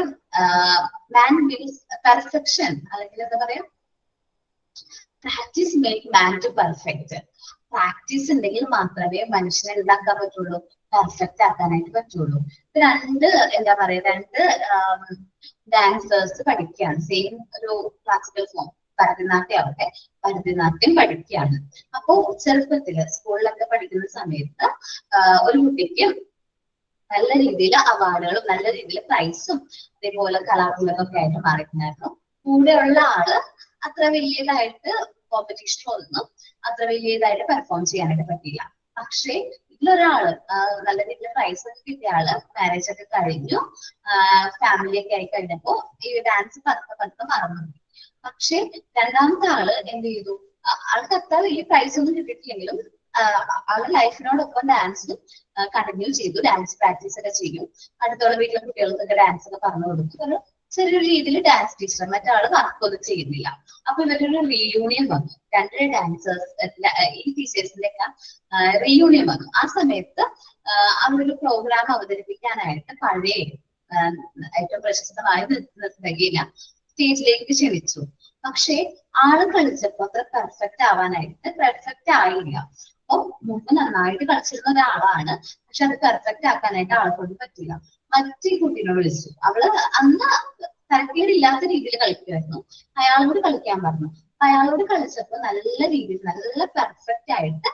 മാൻ ബിൽഡ്സ് പെർഫെക്ഷൻ, അല്ലെങ്കിൽ എന്താ പറയാ, practice make man to perfect. Practice ഉണ്ടെങ്കിൽ മാത്രമേ മനുഷ്യനെ എന്താക്കാൻ പറ്റുള്ളൂ? പെർഫെക്റ്റ് ആക്കാനായിട്ട് പറ്റുള്ളൂ. എന്താ പറയാ, 2 ഡാൻസേഴ്സ് പഠിക്കുകയാണ്, സെയിം ഒരു ക്ലാസിക്കൽ ഫോം, ഭരതനാട്യം ആവട്ടെ, ഭരതനാട്യം പഠിക്കുകയാണ്. അപ്പോ ചെറുപ്പത്തില് സ്കൂളിലൊക്കെ പഠിക്കുന്ന സമയത്ത് ഒരു കുട്ടിക്ക് നല്ല രീതിയിൽ അവാർഡുകളും നല്ല രീതിയിൽ പ്രൈസും അതേപോലെ കലാപുരമൊക്കെ ആയിട്ട് മാറിയിട്ടുണ്ടായിരുന്നു. കൂടെയുള്ള ആള് അത്ര വലിയതായിട്ട് കോമ്പറ്റീഷൻ ഒന്നും അത്ര വലിയതായിട്ട് പെർഫോം ചെയ്യാനായിട്ട് പറ്റില്ല. പക്ഷേ ഇതിലൊരാള് നല്ല രീതിയിൽ പ്രൈസ് കിട്ടിയ ആള് മാരേജ് ഒക്കെ കഴിഞ്ഞു, ഫാമിലി ഒക്കെ ആയി കഴിഞ്ഞപ്പോ ഈ ഡാൻസ് പതുക്കെ മറന്നു. പക്ഷെ രണ്ടാമത്തെ ആള് എന്ത് ചെയ്തു, ആൾക്ക് അത്ര വലിയ പ്രൈസ് ഒന്നും കിട്ടിയിട്ടില്ലെങ്കിലും ആളുടെ ലൈഫിനോടൊപ്പം ഡാൻസ് കണ്ടിന്യൂ ചെയ്തു, ഡാൻസ് പ്രാക്ടീസ് ഒക്കെ ചെയ്യും. അടുത്തുള്ള വീട്ടിലെ കുട്ടികൾക്കൊക്കെ ഡാൻസ് ഒക്കെ പറഞ്ഞു കൊടുത്തു. ഒരു ചെറിയൊരു രീതിയിൽ ഡാൻസ് ടീച്ചർ, മറ്റാള് വർക്കൊന്നും ചെയ്യുന്നില്ല. അപ്പൊ ഇവരൊരു റീയൂണിയൻ വന്നു, രണ്ട് ഡാൻസേഴ്സ് ഈ ടീച്ചേഴ്സിന്റെ ഒക്കെ റീയൂണിയൻ വന്നു. ആ സമയത്ത് അവരൊരു പ്രോഗ്രാം അവതരിപ്പിക്കാനായിട്ട് പഴയ ഏറ്റവും പ്രശസ്തമായ നർത്തകിയില്ല സ്റ്റേജിലേക്ക് ക്ഷണിച്ചു. പക്ഷെ ആള് കളിച്ചപ്പോ അത്ര പെർഫെക്റ്റ് ആയില്ല. അപ്പൊ മുമ്പ് നന്നായിട്ട് കളിച്ചിരുന്ന ഒരാളാണ്, പക്ഷെ അത് പെർഫെക്റ്റ് ആക്കാനായിട്ട് ആളെ കൊണ്ട് പറ്റില്ല. മറ്റേ കുട്ടീനെ വിളിച്ചു. അവള് അന്ന് തരക്കേടില്ലാത്ത രീതിയിൽ കളിക്കുമായിരുന്നു. അയാളോട് കളിക്കാൻ പറഞ്ഞു. അയാളോട് കളിച്ചപ്പോ നല്ല രീതിയിൽ നല്ല പെർഫെക്റ്റ് ആയിട്ട്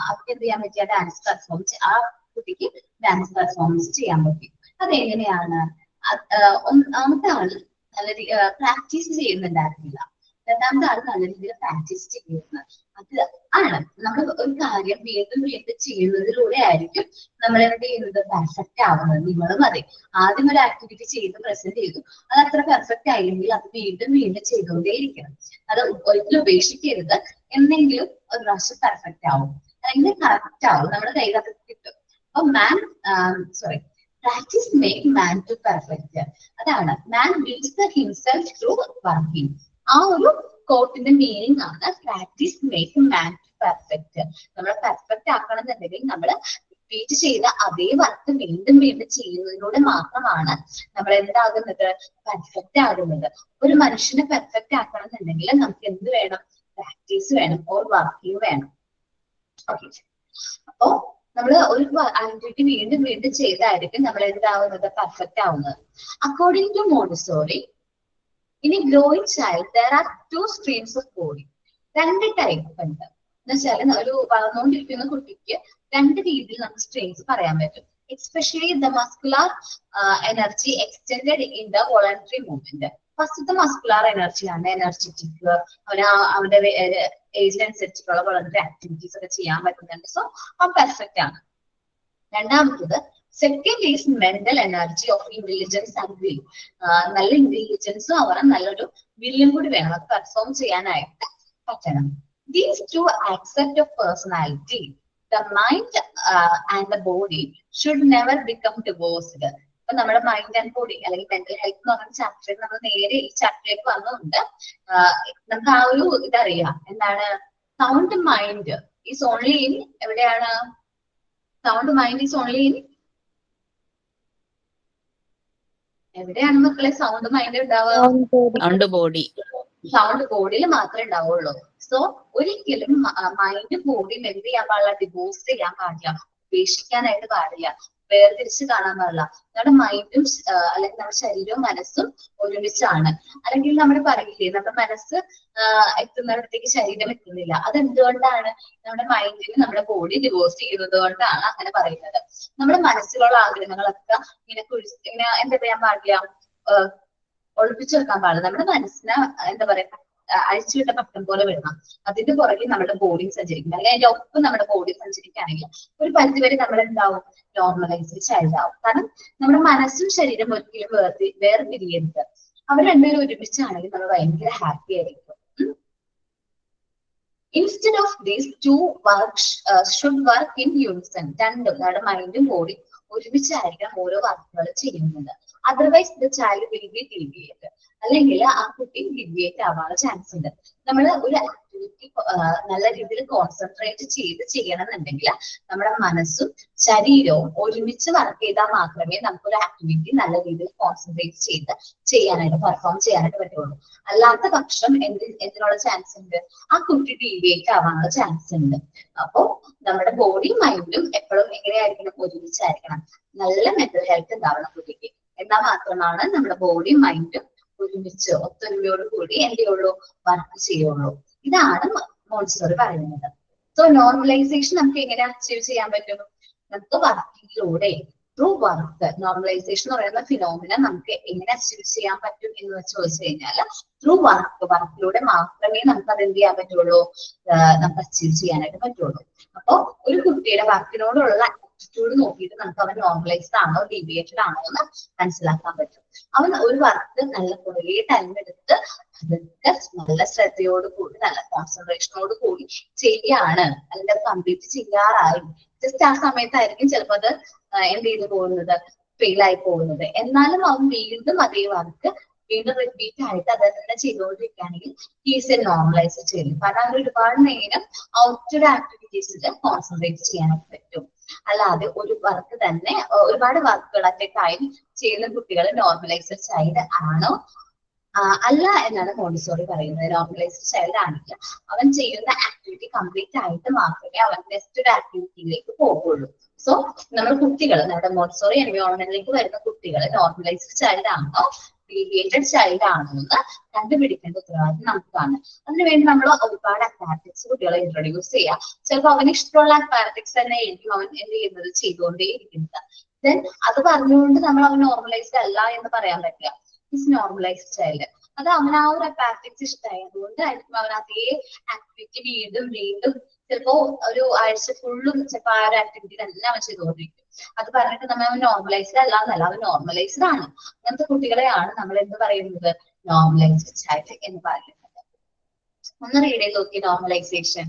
അവർക്ക് എന്ത് ചെയ്യാൻ പറ്റിയ ഡാൻസ് പെർഫോമൻസ്, ആ കുട്ടിക്ക് ഡാൻസ് പെർഫോമൻസ് ചെയ്യാൻ പറ്റി. അതെങ്ങനെയാണ്? ഒന്നാമത്തെ ആള് നല്ല പ്രാക്ടീസ് ചെയ്യുന്നുണ്ടായിരുന്നില്ല, രണ്ടാമത്തെ ആള് നല്ല രീതിയിൽ പ്രാക്ടീസ് ചെയ്യുന്നത്. അത് ആണ് നമ്മൾ ഒരു കാര്യം വീണ്ടും വീണ്ടും ചെയ്യുന്നതിലൂടെ ആയിരിക്കും നമ്മൾ എന്ത് ചെയ്യുന്നത്, പെർഫെക്റ്റ് ആവുന്നത്. നിങ്ങളും അതെ, ആദ്യം ഒരു ആക്ടിവിറ്റി ചെയ്ത് പ്രസന്റ് ചെയ്തു, അത് അത്ര പെർഫെക്റ്റ് ആയില്ലെങ്കിൽ അത് വീണ്ടും വീണ്ടും ചെയ്തുകൊണ്ടേയിരിക്കണം. അത് ഒരിക്കലും ഉപേക്ഷിക്കരുത്. എന്തെങ്കിലും ഒരു പ്രാവശ്യം പെർഫെക്റ്റ് ആവും, അല്ലെങ്കിൽ കറക്റ്റ് ആവും, നമ്മുടെ കയ്യിൽ കിട്ടും. അപ്പൊ practice make man to perfect. അതാണ് man builds himself through working. ആ ഒരു കോട്ടിന്റെ മീനിങ് ആണ് practice make man to perfect. നമ്മളെ പെർഫെക്റ്റ് ആക്കണം എന്നുണ്ടെങ്കിൽ നമ്മൾ റിപ്പീറ്റ് ചെയ്ത അതേ വർക്ക് വീണ്ടും വീണ്ടും ചെയ്യുന്നതിലൂടെ മാത്രമാണ് നമ്മൾ എന്താകുന്നത്, പെർഫെക്റ്റ് ആകുന്നത്. ഒരു മനുഷ്യനെ പെർഫെക്റ്റ് ആക്കണം എന്നുണ്ടെങ്കിൽ നമുക്ക് എന്ത് വേണം, പ്രാക്ടീസ് വേണം, ഓർ വർക്കിംഗ് വേണം. ഓക്കെ, അപ്പോ നമ്മൾ ഒരു ആക്ടിവിറ്റി വീണ്ടും വീണ്ടും ചെയ്തായിരിക്കും നമ്മൾ എന്താവുന്നത്, പെർഫെക്റ്റ് ആവുന്നത്. According to Montessori, in a growing child there are two streams of body. രണ്ട് ടൈപ്പ് ഉണ്ട് എന്ന് വെച്ചാൽ ഒരു വളർന്നുകൊണ്ടിരിക്കുന്ന കുട്ടിക്ക് രണ്ട് രീതിയിൽ നമുക്ക് സ്ട്രെയിൻസ് പറയാൻ പറ്റും. Especially the muscular energy extended in the voluntary movement. ഫസ്റ്റത്തെ മസ്കുലാർ എനർജിയാണ് എനർജറ്റിക്, അവരുടെ ഏജിനനുസരിച്ചിട്ടുള്ള വോളണ്ടറി ആക്ടിവിറ്റീസ് ഒക്കെ ചെയ്യാൻ പറ്റുന്നുണ്ട്. സോ ആ പെർഫെക്റ്റ് ആണ്. രണ്ടാമത്തത് second is mental energy of intelligence and will. നല്ല ഇന്റലിജൻസും ആവണം, നല്ലൊരു വില്ലും കൂടി വേണം, അത് പെർഫോം ചെയ്യാനായിട്ട് പറ്റണം. These two aspect of personality, the mind and the body should never become divorced. അപ്പൊ നമ്മുടെ മൈൻഡ് ആൻഡ് ബോഡി അല്ലെങ്കിൽ മെന്റൽ ഹെൽത്ത് എന്ന് പറഞ്ഞ ചാപ്റ്ററിൽ നമ്മൾ നേരെ ഈ ചാപ്റ്ററിലേക്ക് വന്നുകൊണ്ട് നമുക്ക് ആ ഒരു ഇതറിയാം. എന്താണ്? Sound mind is only in, എവിടെയാണ് sound mind is only in, എവിടെയാണ് മക്കളെ സൗണ്ട് മൈൻഡ് ഉണ്ടാവുക? സൗണ്ട് ബോഡിയിൽ മാത്രമേ ഉണ്ടാവുള്ളൂ. സോ ഒരിക്കലും മൈൻഡ് ബോഡിയും എന്ത് ചെയ്യാൻ പാടില്ല, ഡിവോഴ്സ് ചെയ്യാൻ പാടില്ല, ഉപേക്ഷിക്കാനായിട്ട് പാടില്ല, വേർതിരിച്ച് കാണാൻ പാടില്ല. നമ്മുടെ മൈൻഡും അല്ലെങ്കിൽ നമ്മുടെ ശരീരവും മനസ്സും ഒരുമിച്ചാണ്. അല്ലെങ്കിൽ നമ്മൾ പറയില്ലേ, നമ്മുടെ മനസ്സ് എത്തുന്നിടത്തേക്ക് ശരീരം എത്തുന്നില്ല. അതെന്തുകൊണ്ടാണ്? നമ്മുടെ മൈൻഡിന് നമ്മുടെ ബോഡി ഡിവോഴ്സ് ചെയ്യുന്നത് കൊണ്ടാണ് അങ്ങനെ പറയുന്നത്. നമ്മുടെ മനസ്സിലുള്ള ആഗ്രഹങ്ങളൊക്കെ ഇങ്ങനെ എന്താ ചെയ്യാൻ പാടില്ല, ഒളിപ്പിച്ചു വെക്കാൻ പാടില്ല. നമ്മുടെ മനസ്സിനെ എന്താ പറയാ, അഴിച്ചുവിട്ട പട്ടം പോലെ വിടണം. അതിന്റെ പുറകെ നമ്മുടെ ബോഡി സഞ്ചരിക്കും, അല്ലെങ്കിൽ അതിന്റെ ഒപ്പം നമ്മുടെ ബോഡി സഞ്ചരിക്കുകയാണെങ്കിൽ ഒരു പരിധിവരെ നമ്മൾ എന്താവും, നോർമലൈസ്ഡ് ചൈൽഡ് ആവും. കാരണം നമ്മുടെ മനസ്സും ശരീരം ഒരിക്കലും വേർതിരിയരുത്. അവർ രണ്ടുപേരും ഒരുമിച്ചാണെങ്കിൽ നമ്മൾ ഭയങ്കര ഹാപ്പി ആയിരിക്കും. Instead of these two works should work in Unison. രണ്ടും നമ്മുടെ മൈൻഡും ബോഡിയും ഒരുമിച്ചായിരിക്കണം ഓരോ വർക്കുകൾ ചെയ്യുന്നത്. Otherwise the child will be deviate, അല്ലെങ്കിൽ ആ കുട്ടി ഡീവിയേറ്റ് ആവാനുള്ള ചാൻസ് ഉണ്ട്. നമ്മൾ ഒരു ആക്ടിവിറ്റി നല്ല രീതിയിൽ കോൺസെൻട്രേറ്റ് ചെയ്ത് ചെയ്യണമെന്നുണ്ടെങ്കിൽ നമ്മുടെ മനസ്സും ശരീരവും ഒരുമിച്ച് വർക്ക് ചെയ്താൽ മാത്രമേ നമുക്കൊരു ആക്ടിവിറ്റി നല്ല രീതിയിൽ കോൺസെൻട്രേറ്റ് ചെയ്ത് ചെയ്യാനായിട്ട് പെർഫോം ചെയ്യാനായിട്ട് പറ്റുള്ളൂ. അല്ലാത്ത പക്ഷം എന്തിനുള്ള ചാൻസ് ഉണ്ട്, ആ കുട്ടി ഡീവിയേറ്റ് ആവാനുള്ള ചാൻസ് ഉണ്ട്. അപ്പോ നമ്മുടെ ബോഡിയും മൈൻഡും എപ്പോഴും എങ്ങനെയായിരിക്കണം, ഒരുമിച്ചായിരിക്കണം. നല്ല മെന്റൽ ഹെൽത്ത് ഉണ്ടാവണം കുട്ടിക്ക്. എന്നാൽ മാത്രമാണ് നമ്മുടെ ബോഡിയും മൈൻഡും ഒരുമിച്ച് ഒത്തൊരുമയോട് കൂടി എന്ത് ചെയ്യുള്ളൂ, വർക്ക് ചെയ്യുള്ളൂ. ഇതാണ് മോണ്ടിസോറി പറയുന്നത്. സോ നോർമലൈസേഷൻ നമുക്ക് എങ്ങനെ അച്ചീവ് ചെയ്യാൻ പറ്റും? നമുക്ക് വർക്കിങ്ങിലൂടെ ത്രൂ വർക്ക്. നോർമലൈസേഷൻ എന്ന് പറയുന്ന ഫിനോമിന നമുക്ക് എങ്ങനെ അച്ചീവ് ചെയ്യാൻ പറ്റും എന്ന് ചോദിച്ചു കഴിഞ്ഞാൽ ത്രൂ വർക്കിലൂടെ മാത്രമേ നമുക്ക് അത് എന്ത് ചെയ്യാൻ പറ്റുള്ളൂ, നമുക്ക് അച്ചീവ് ചെയ്യാനായിട്ട് പറ്റുള്ളൂ. അപ്പൊ ഒരു കുട്ടിയുടെ വർക്കിനോടുള്ള ആറ്റിറ്റ്യൂഡ് നോക്കിയിട്ട് നമുക്ക് അവൻ നോർമലൈസ്ഡ് ആണോ ഡീവിയേറ്റഡ് ആണോ എന്ന് മനസ്സിലാക്കാൻ പറ്റും. അവൻ ഒരു വർക്ക് നല്ല കുറേ ടൈം എടുത്ത് അതൊക്കെ നല്ല ശ്രദ്ധയോട് കൂടി നല്ല കോൺസെൻട്രേഷനോട് കൂടി ചെയ്യാണ്, അല്ലെങ്കിൽ അത് കംപ്ലീറ്റ് ചെയ്യാറായി. ജസ്റ്റ് ആ സമയത്തായിരിക്കും ചിലപ്പോൾ അത് എന്ത് ചെയ്തു പോകുന്നത്, ഫെയിൽ ആയി പോകുന്നത്. എന്നാലും അവൻ വീണ്ടും അതേ വർക്ക് വീണ്ടും റിപ്പീറ്റ് ആയിട്ട് അത് തന്നെ ചെയ്തുകൊണ്ടിരിക്കുകയാണെങ്കിൽ ഈസ് എ നോർമലൈസ് ചെയ്യും. കാരണം അവർ ഒരുപാട് നേരം ഔട്ട്ഡോർ ആക്ടിവിറ്റീസിൽ കോൺസെൻട്രേറ്റ് ചെയ്യാനായിട്ട് പറ്റും. അല്ലാതെ ഒരു വർക്ക് തന്നെ ഒരുപാട് വർക്കുകൾ അറ്റ് എ ടൈം ചെയ്യുന്ന കുട്ടികൾ നോർമലൈസ്ഡ് ചൈൽഡ് ആണോ അല്ല എന്നാണ് മോണ്ടിസോറി പറയുന്നത്. നോർമലൈസ്ഡ് ചൈൽഡ് ആണെങ്കിൽ അവൻ ചെയ്യുന്ന ആക്ടിവിറ്റി കംപ്ലീറ്റ് ആയിട്ട് മാത്രമേ അവൻ നെക്സ്റ്റ് ഒരു ആക്ടിവിറ്റിയിലേക്ക് പോകുള്ളൂ. സോ നമ്മൾ കുട്ടികൾ നമ്മുടെ മോണ്ടിസോറി എൻവയോൺമെന്റിലേക്ക് വരുന്ന കുട്ടികൾ നോർമലൈസ്ഡ് ചൈൽഡ് ആണോ ഡീവിയേറ്റഡ് ചൈൽഡ് ആണോ എന്ന് കണ്ടുപിടിക്കേണ്ട ഉത്തരവാദിത്വം നമുക്കാണ്. അതിനുവേണ്ടി നമ്മൾ ഒരുപാട് അക്വാറ്റിക്സ് കുട്ടികളെ ഇൻട്രൊഡ്യൂസ് ചെയ്യാം. ചിലപ്പോൾ അവന് ഇഷ്ടമുള്ള അക്വാറ്റിക്സ് തന്നെ ആയിരിക്കും അവൻ എന്ത് ചെയ്യുന്നത്, ചെയ്തുകൊണ്ടേയിരിക്കുന്നത്. ദെൻ അത് പറഞ്ഞുകൊണ്ട് നമ്മൾ അവൻ നോർമലൈസ്ഡ് അല്ല എന്ന് പറയാൻ പറ്റില്ല. Is normalised child. അത് അവൻ ആ ഒരു അക്വാറ്റിക്സ് ഇഷ്ടമായി, അതുകൊണ്ടായിരിക്കും അവൻ അതേ ആക്ടിവിറ്റി വീണ്ടും വീണ്ടും ചിലപ്പോ ഒരു ആഴ്ച ഫുള്ളും ചിലപ്പോൾ ആ ഒരു ആക്ടിവിറ്റി തന്നെ അവൻ ചെയ്തുകൊണ്ടിരിക്കും. അത് പറഞ്ഞിട്ട് നമ്മൾ അവൻ നോർമലൈസ്ഡ് അല്ല എന്നല്ല, അവൻ നോർമലൈസ്ഡ് ആണ്. അങ്ങനത്തെ കുട്ടികളെയാണ് നമ്മൾ എന്ത് പറയുന്നത്, നോർമലൈസ്ഡ് ചൈൽഡ് എന്ന് പറയുന്നത്. ഒന്ന് റീഡ് ചെയ്ത് നോക്കി നോർമലൈസേഷൻ.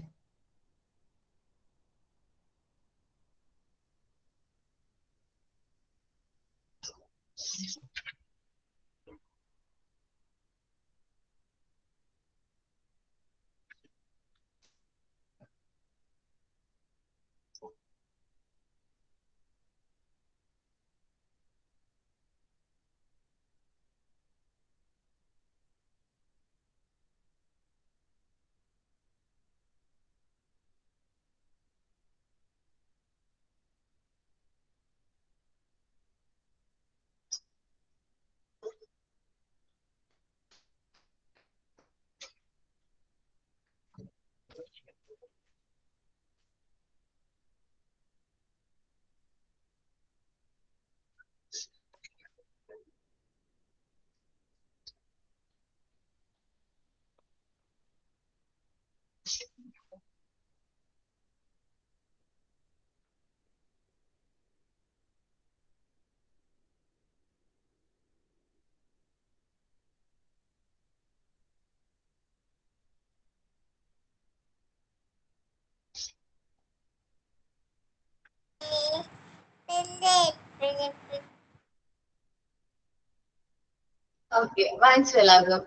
ഓക്കെ, വായിച്ചു എല്ലാവർക്കും.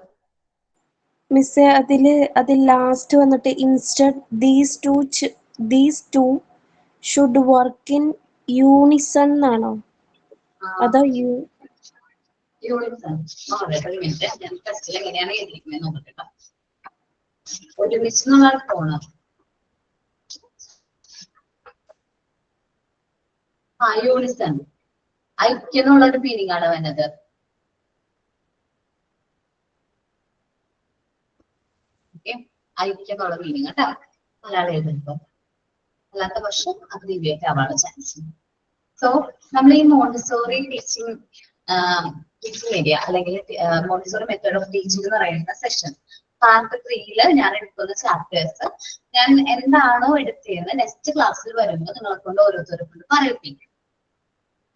മിസ് അതിൽ ലാസ്റ്റ് വന്നിട്ട് instead these two should work in Unison എന്നാണോ, അതോ യൂണിസൺ? ഒരു മിനിറ്റ്, ഞാൻ ടെസ്റ്റിൽ എങ്ങനെയാണ് എഴുതിയിരിക്കുന്നത് നോക്കട്ടെ. ഒരുമിച്ച് എന്നുള്ള ടോണ്. യൂണിസൺ ഐക്യം എന്നുള്ളൊരു മീനിങ് ആണ് വന്നത്. ഐക്യം എന്നുള്ള മീനിങ് കേട്ടോ മലയാളം എഴുതുമ്പോ. അല്ലാത്ത പക്ഷം അത് ഡിബേറ്റ് ആവാനുള്ള ചാൻസ്. സോ നമ്മൾ ഈ മോണ്ടിസോറി ടീച്ചിങ് ഏരിയ അല്ലെങ്കിൽ മോണ്ടിസോറി മെത്തേഡ് ഓഫ് ടീച്ചിങ് എന്ന് പറയുന്ന സെഷൻ പാർട്ട് 3 ഞാൻ എടുക്കുന്ന ചാപ്റ്റേഴ്സ് ഞാൻ എന്താണോ എടുത്തതെന്ന് നെക്സ്റ്റ് ക്ലാസ്സിൽ വരുമ്പോൾ നിങ്ങളെ കൊണ്ട് ഓരോരുത്തരെ കൊണ്ട് പറയിപ്പിക്കും.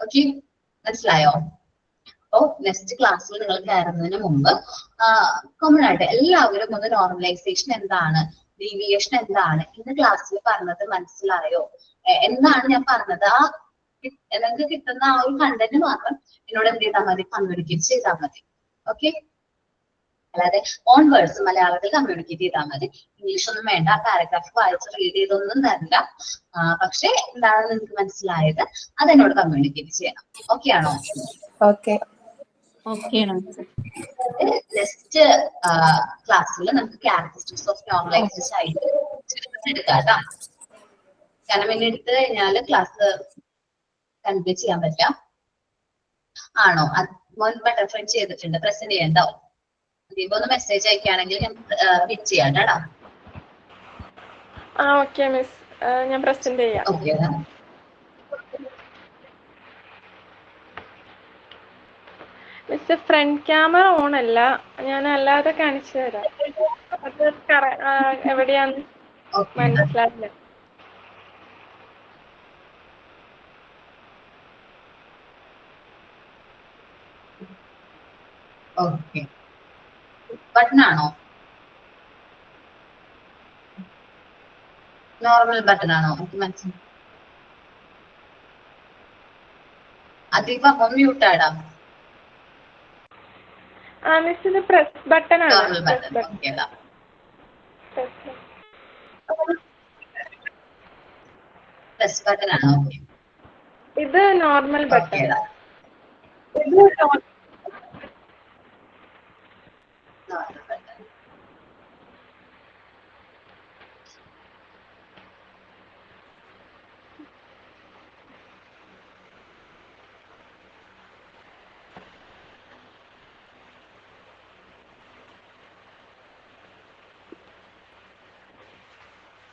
ഓക്കെ, മനസ്സിലായോ? അപ്പോ നെക്സ്റ്റ് ക്ലാസ്സിൽ നിങ്ങൾ കയറുന്നതിന് മുമ്പ് കോമൺ ആയിട്ട് എല്ലാവരും ഒന്ന് നോർമലൈസേഷൻ എന്താണ്, ഡീവിയേഷൻ എന്താണ് ഇന്ന് ക്ലാസ്സിൽ പറഞ്ഞത് മനസ്സിലായോ, എന്താണ് ഞാൻ പറഞ്ഞത്, ആ നിങ്ങൾക്ക് കിട്ടുന്ന ആ ഒരു കണ്ടന്റ് മാത്രം എന്നോട് എന്ത് ചെയ്താൽ മതി, കമ്മ്യൂണിക്കേറ്റ് ചെയ്താൽ മതി. ഓക്കെ, അല്ലാതെ ഓൺ വേർഡ്സ് മലയാളത്തിൽ കമ്മ്യൂണിക്കേറ്റ് ചെയ്താൽ മതി. ഇംഗ്ലീഷ് ഒന്നും വേണ്ട, പാരഗ്രാഫ് വായിച്ച് റീഡ് ചെയ്തൊന്നും തരില്ല. പക്ഷെ എന്താണ് നിങ്ങൾക്ക് മനസ്സിലായത് അതെന്നോട് കമ്മ്യൂണിക്കേറ്റ് ചെയ്യണം. ഓക്കെ ആണോ? ഓക്കെ. നെക്സ്റ്റ് ക്ലാസ്സിൽ നമുക്ക് ക്യാരക്ടറിസ്റ്റിക്സ് ഓഫ് നോർമലൈസ്ഡ് ചൈൽഡ് എടുക്കാം കേട്ടോ. കാരണം പിന്നെ എടുത്തു കഴിഞ്ഞാൽ ക്ലാസ് കൺപ്ലീറ്റ് ചെയ്യാൻ പറ്റാം. ആണോ? ബട്ടർഫ്ലൈ ചെയ്തിട്ടുണ്ട്, പ്രസന്റ് ചെയ്യണ്ടോ? ദീപ ഒന്ന് മെസ്സേജ് അയക്കുകയാണെങ്കിൽ ഞാൻ പിച്ച് ചെയ്യാം കേട്ടോ. ഓക്കെ മിസ്, ഞാൻ പ്രസന്റ് ചെയ്യാം. Okay, miss front camera on അല്ല, ഞാൻ അല്ലാതെ കാണിച്ചു തരാം. അത് എവിടെയാന്ന് ഓക്കെ മനസ്സിലായില്ല. ഓക്കെ ബട്ടണാണോ? നോർമൽ ബട്ടണാണോ? എനിക്ക് മനസ്സിലായി. അതിപ്പോ മ്യൂട്ടാടാ. മിസ് ഇത് പ്രസ് ബട്ടൺ ആണ്. Normal button. Okay press button ആണോ? ഓക്കെ ഇത് നോർമൽ ബട്ടൺ.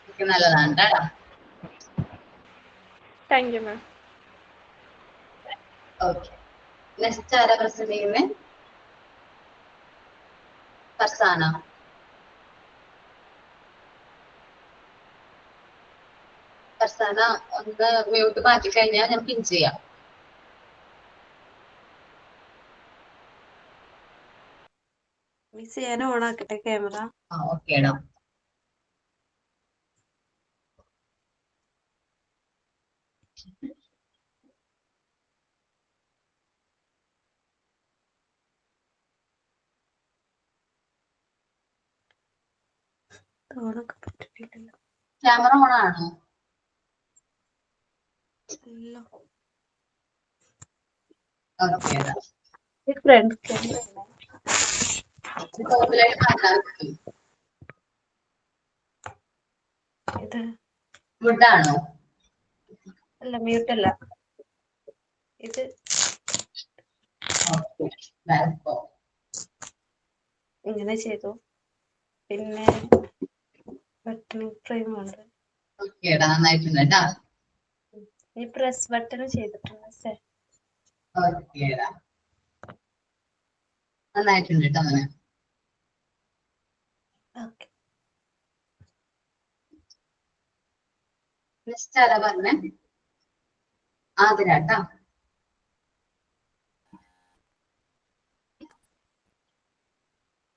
ഓക്കെ നല്ലതാണ് കേട്ടോ. Thank you ma'am. Okay next ആരാ പ്രസന്റ് ചെയ്യുന്നേ? ഫർസാന. ഫർസാന ഒന്ന് മ്യൂട്ട് മാറ്റി കഴിഞ്ഞാൽ ഞാൻ പിൻ ചെയ്യാം. മിസ് ഞാൻ ഓൺ ആക്കട്ടെ ക്യാമറ? ഓക്കേടാ. ക്യാമറ ഓൺ ആണോ? ഓക്കേടാ. ഫ്രണ്ട് വുഡ് ആണോ? അല്ല മ്യൂട്ട് അല്ല ഇത്. ഇങ്ങനെ ചെയ്തു. പിന്നെ ബട്ടൺ ഫ്രെയിം ആണ്. ഓക്കേടാ നന്നായിട്ടുണ്ട് കേട്ടോ. ഈ പ്രസ് ബട്ടൺ ചെയ്തിട്ടുണ്ട്. ഓക്കേടാ നന്നായിട്ടുണ്ട് കേട്ടോ മോനെ. ഓക്കെ നെക്സ്റ്റ് ആരാ പറഞ്ഞേ? ആതിര കേട്ടോ.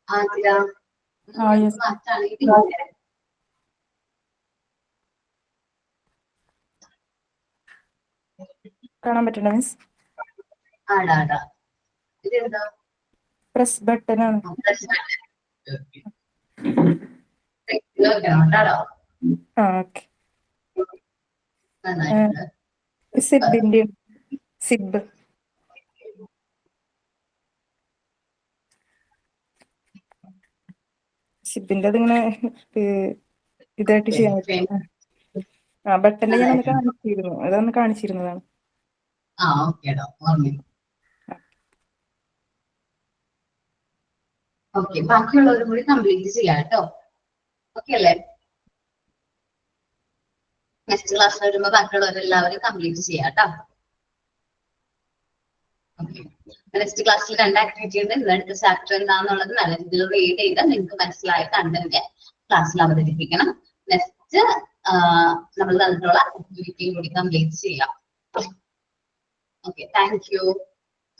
ആതിര മാറ്റാണെങ്കിൽ കാണാൻ പറ്റണ മിസ്? ആടാ ഇതെന്താ? പ്രസ് ബട്ടൺ ആണ്. സിബിന്റെ സിബ് സിബിന്റെ അതിങ്ങനെ ഇതായിട്ട് ചെയ്യാൻ പറ്റും. ബട്ടന്റെ ഞാൻ ഒന്ന് കാണിച്ചിരുന്നു, അതൊന്ന് കാണിച്ചിരുന്നതാണ്. ഓക്കെ ബാക്കിയുള്ളവരും കൂടി കംപ്ലീറ്റ് ചെയ്യാം കേട്ടോ. ഓക്കെ അല്ലേ? നെക്സ്റ്റ് ക്ലാസ് വരുമ്പോ ബാക്കിയുള്ളവരെല്ലാവരും കംപ്ലീറ്റ് ചെയ്യാം കേട്ടോ. ഓക്കെ നെക്സ്റ്റ് ക്ലാസ്സിൽ 2 ആക്ടിവിറ്റി ഉണ്ട്. ഇന്നടുത്ത ചാപ്റ്റർ എന്താണെന്നുള്ളത് നല്ല രീതിയിൽ റീഡ് ചെയ്ത് നിങ്ങൾക്ക് മനസ്സിലായ കണ്ടന്റ് ക്ലാസ്സിൽ അവതരിപ്പിക്കണം. നെക്സ്റ്റ് നമ്മൾ തന്നിട്ടുള്ള ആക്ടിവിറ്റിയും കൂടി കംപ്ലീറ്റ് ചെയ്യാം. Okay thank you.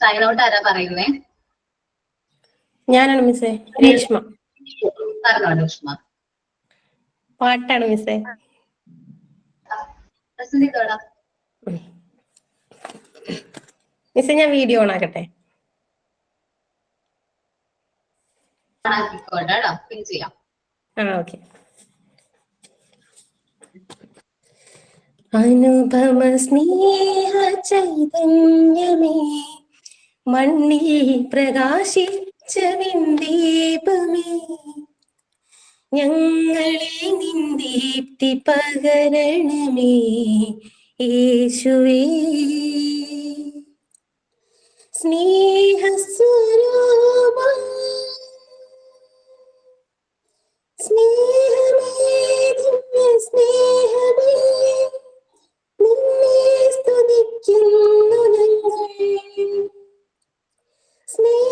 Sign out ആരാ പറയുന്നേ? ഞാനാണ് മിസ്സേ. രേഷ്മ. പറഞ്ഞോ രേഷ്മ. പാട്ടാണ് മിസ്സേ. മിസ്സേ ഞാൻ വീഡിയോ ഓൺ ആക്കട്ടെ? ചെയ്യാം. ഓക്കെ. അനുപമ സ്നേഹ ചൈതന്യമേ മണ്ണിൽ പ്രകാശിച്ച വിന്ദീപമേ ഞങ്ങളിൽ നിന്ദീപ്തി പകരണമേ യേശുവേ സ്നേഹസ്വരൂപ സ്നേഹമേ ദിവ്യ സ്നേഹമേ നിന്നെ സ്തുതിക്കുന്നു ഞങ്ങൾ. സ്നേഹ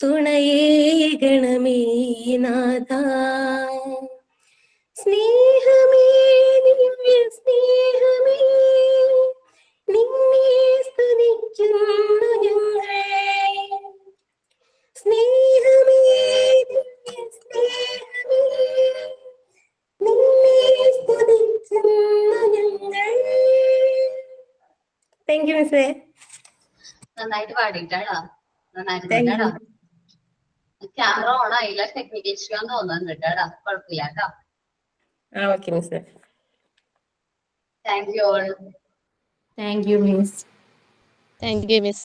തുണയേകണമേ നാഥ. സ്നേഹമേ ദിവ്യ സ്നേഹമേ നിന്നെ സ്തുതിക്കുന്നു ഞങ്ങൾ. സ്നേഹമേ ദിവ്യ സ്നേഹമേ നിന്നെ സ്തുതിക്കുന്നു ഞങ്ങൾ. താങ്ക് യു മിസ്സേ. നന്നായിട്ട് പാടിയിട്ടാടാ, നന്നായിട്ട് താങ്ക് യു. കേട്ടാടാ. ക്യാമറ ഓൺ ആയില്ല, ടെക്നിക്കൽ ഇഷ്യൂ ആണെന്ന് തോന്നുന്നുണ്ട് കേട്ടാടാ. കുഴപ്പമില്ല കേട്ടോ. ഓക്കെ മിസ്സേ. Thank you all. Thank you miss. Thank you miss.